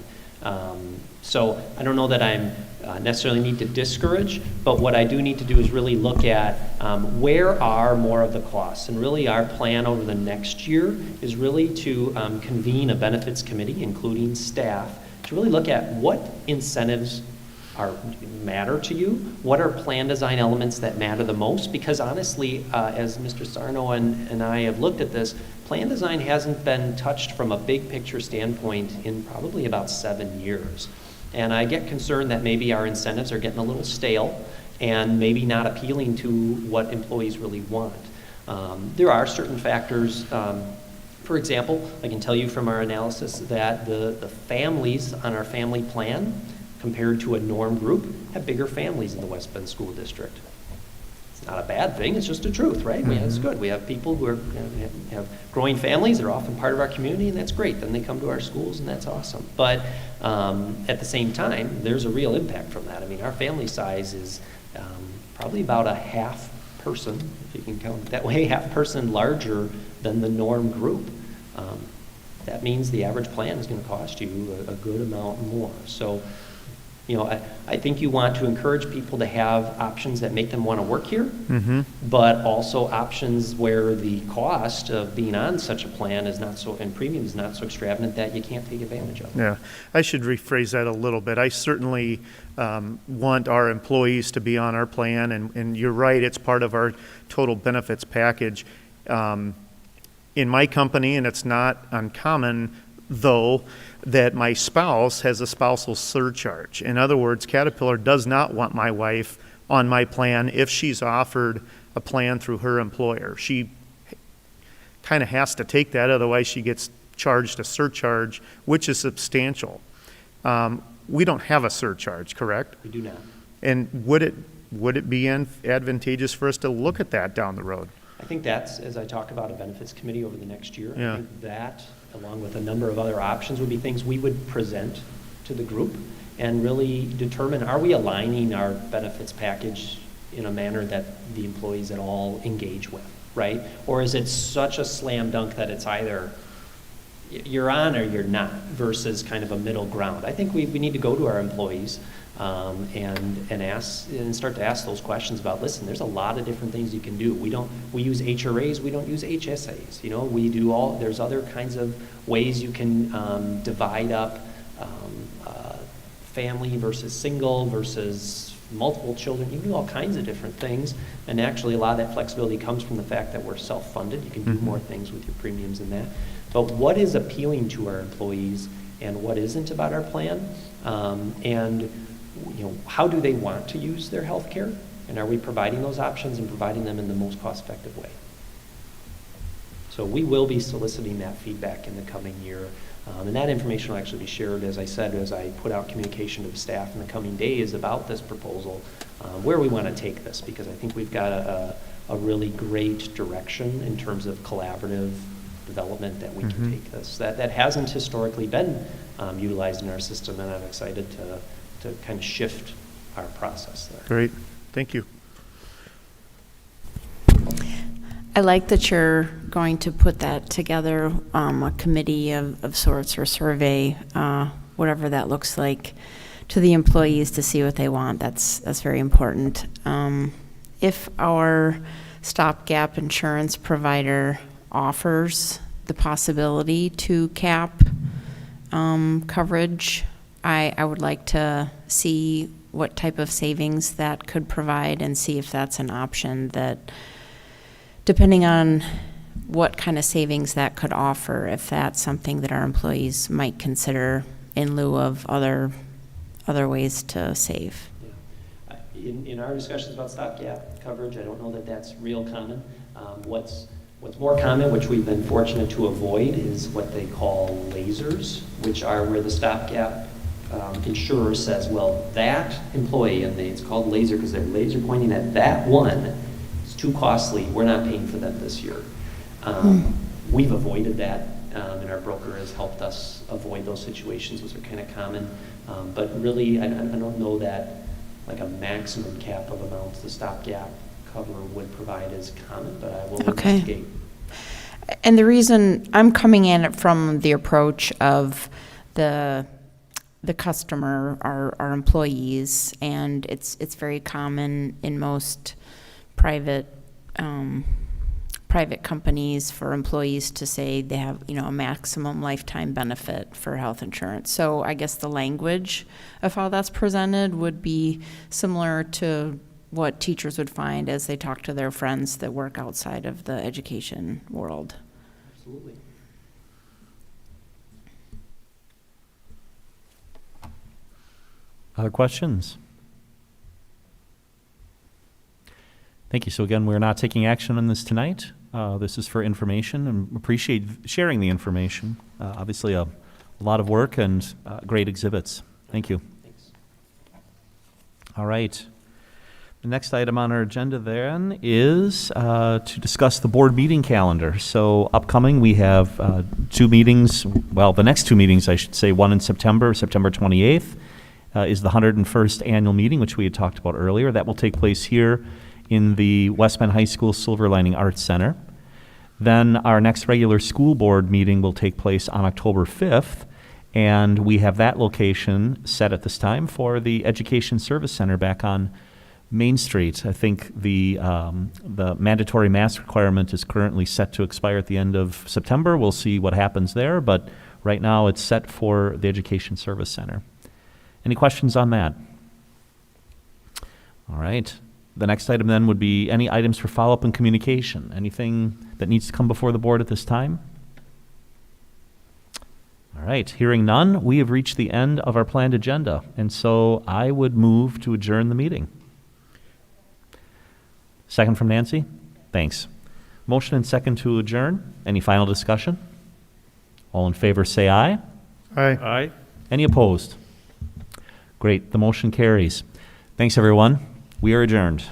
So I don't know that I necessarily need to discourage, but what I do need to do is really look at where are more of the costs. And really our plan over the next year is really to convene a benefits committee, including staff, to really look at what incentives matter to you? What are plan design elements that matter the most? Because honestly, as Mr. Sarno and I have looked at this, plan design hasn't been touched from a big picture standpoint in probably about 7 years. And I get concerned that maybe our incentives are getting a little stale and maybe not appealing to what employees really want. There are certain factors. For example, I can tell you from our analysis that the families on our family plan compared to a norm group have bigger families in the West Bend School District. It's not a bad thing, it's just the truth, right? It's good. We have people who have growing families, they're often part of our community, and that's great. Then they come to our schools, and that's awesome. But at the same time, there's a real impact from that. I mean, our family size is probably about a half person, if you can count it that way, half person larger than the norm group. That means the average plan is going to cost you a good amount more. So, you know, I think you want to encourage people to have options that make them want to work here, but also options where the cost of being on such a plan is not so, and premium is not so extravagant that you can't take advantage of. Yeah, I should rephrase that a little bit. I certainly want our employees to be on our plan, and you're right, it's part of our total benefits package. In my company, and it's not uncommon, though, that my spouse has a spousal surcharge. In other words, Caterpillar does not want my wife on my plan if she's offered a plan through her employer. She kind of has to take that, otherwise she gets charged a surcharge, which is substantial. We don't have a surcharge, correct? We do not. And would it be advantageous for us to look at that down the road? I think that's, as I talk about a benefits committee over the next year, Yeah. I think that, along with a number of other options, would be things we would present to the group and really determine, are we aligning our benefits package in a manner that the employees at all engage with, right? Or is it such a slam dunk that it's either you're on or you're not versus kind of a middle ground? I think we need to go to our employees and ask and start to ask those questions about, listen, there's a lot of different things you can do. We use HRAs, we don't use HSAs. You know, we do there's other kinds of ways you can divide up family versus single versus multiple children. You can do all kinds of different things. And actually a lot of that flexibility comes from the fact that we're self-funded. You can do more things with your premiums and that. But what is appealing to our employees and what isn't about our plan? And you know, how do they want to use their health care? And are we providing those options and providing them in the most cost-effective way? So we will be soliciting that feedback in the coming year. And that information will actually be shared, as I said, as I put out communication to the staff in the coming days about this proposal, where we want to take this, because I think we've got a really great direction in terms of collaborative development that we can take this. That hasn't historically been utilized in our system, and I'm excited to kind of shift our process there. Great, thank you. I like that you're going to put that together, a committee of sorts or survey, whatever that looks like, to the employees to see what they want. That's very important. If our stopgap insurance provider offers the possibility to cap coverage, I would like to see what type of savings that could provide and see if that's an option that, depending on what kind of savings that could offer, if that's something that our employees might consider in lieu of other ways to save. Yeah. In our discussions about stopgap coverage, I don't know that that's real common. What's more common, which we've been fortunate to avoid, is what they call lasers, which are where the stopgap insurer says, well, that employee, and it's called laser because they're laser pointing at that one, it's too costly, we're not paying for them this year. We've avoided that, and our broker has helped us avoid those situations. Those are kind of common. But really, I don't know that like a maximum cap of amounts the stopgap cover would provide is common, but I will investigate. And the reason I'm coming in it from the approach of the customer, our employees, and it's very common in most private private companies for employees to say they have, you know, a maximum lifetime benefit for health insurance. So I guess the language of how that's presented would be similar to what teachers would find as they talk to their friends that work outside of the education world. Absolutely. Other questions? Thank you. So again, we're not taking action on this tonight. This is for information, and appreciate sharing the information. Obviously, a lot of work and great exhibits. Thank you. Thanks. All right. The next item on our agenda then is to discuss the board meeting calendar. So upcoming, we have 2 meetings, well, the next 2 meetings, I should say, one in September, September 28th, is the 101st annual meeting, which we had talked about earlier. That will take place here in the West Bend High School Silver Lining Arts Center. Then our next regular school board meeting will take place on October 5th, and we have that location set at this time for the Education Service Center back on Main Street. I think the mandatory mask requirement is currently set to expire at the end of September. We'll see what happens there, but right now it's set for the Education Service Center. Any questions on that? All right. The next item then would be any items for follow-up and communication. Anything that needs to come before the board at this time? All right. Hearing none, we have reached the end of our planned agenda, and so I would move to adjourn the meeting. Second from Nancy? Thanks. Motion and second to adjourn. Any final discussion? All in favor say aye. Aye. Aye. Any opposed? Great, the motion carries. Thanks, everyone. We are adjourned.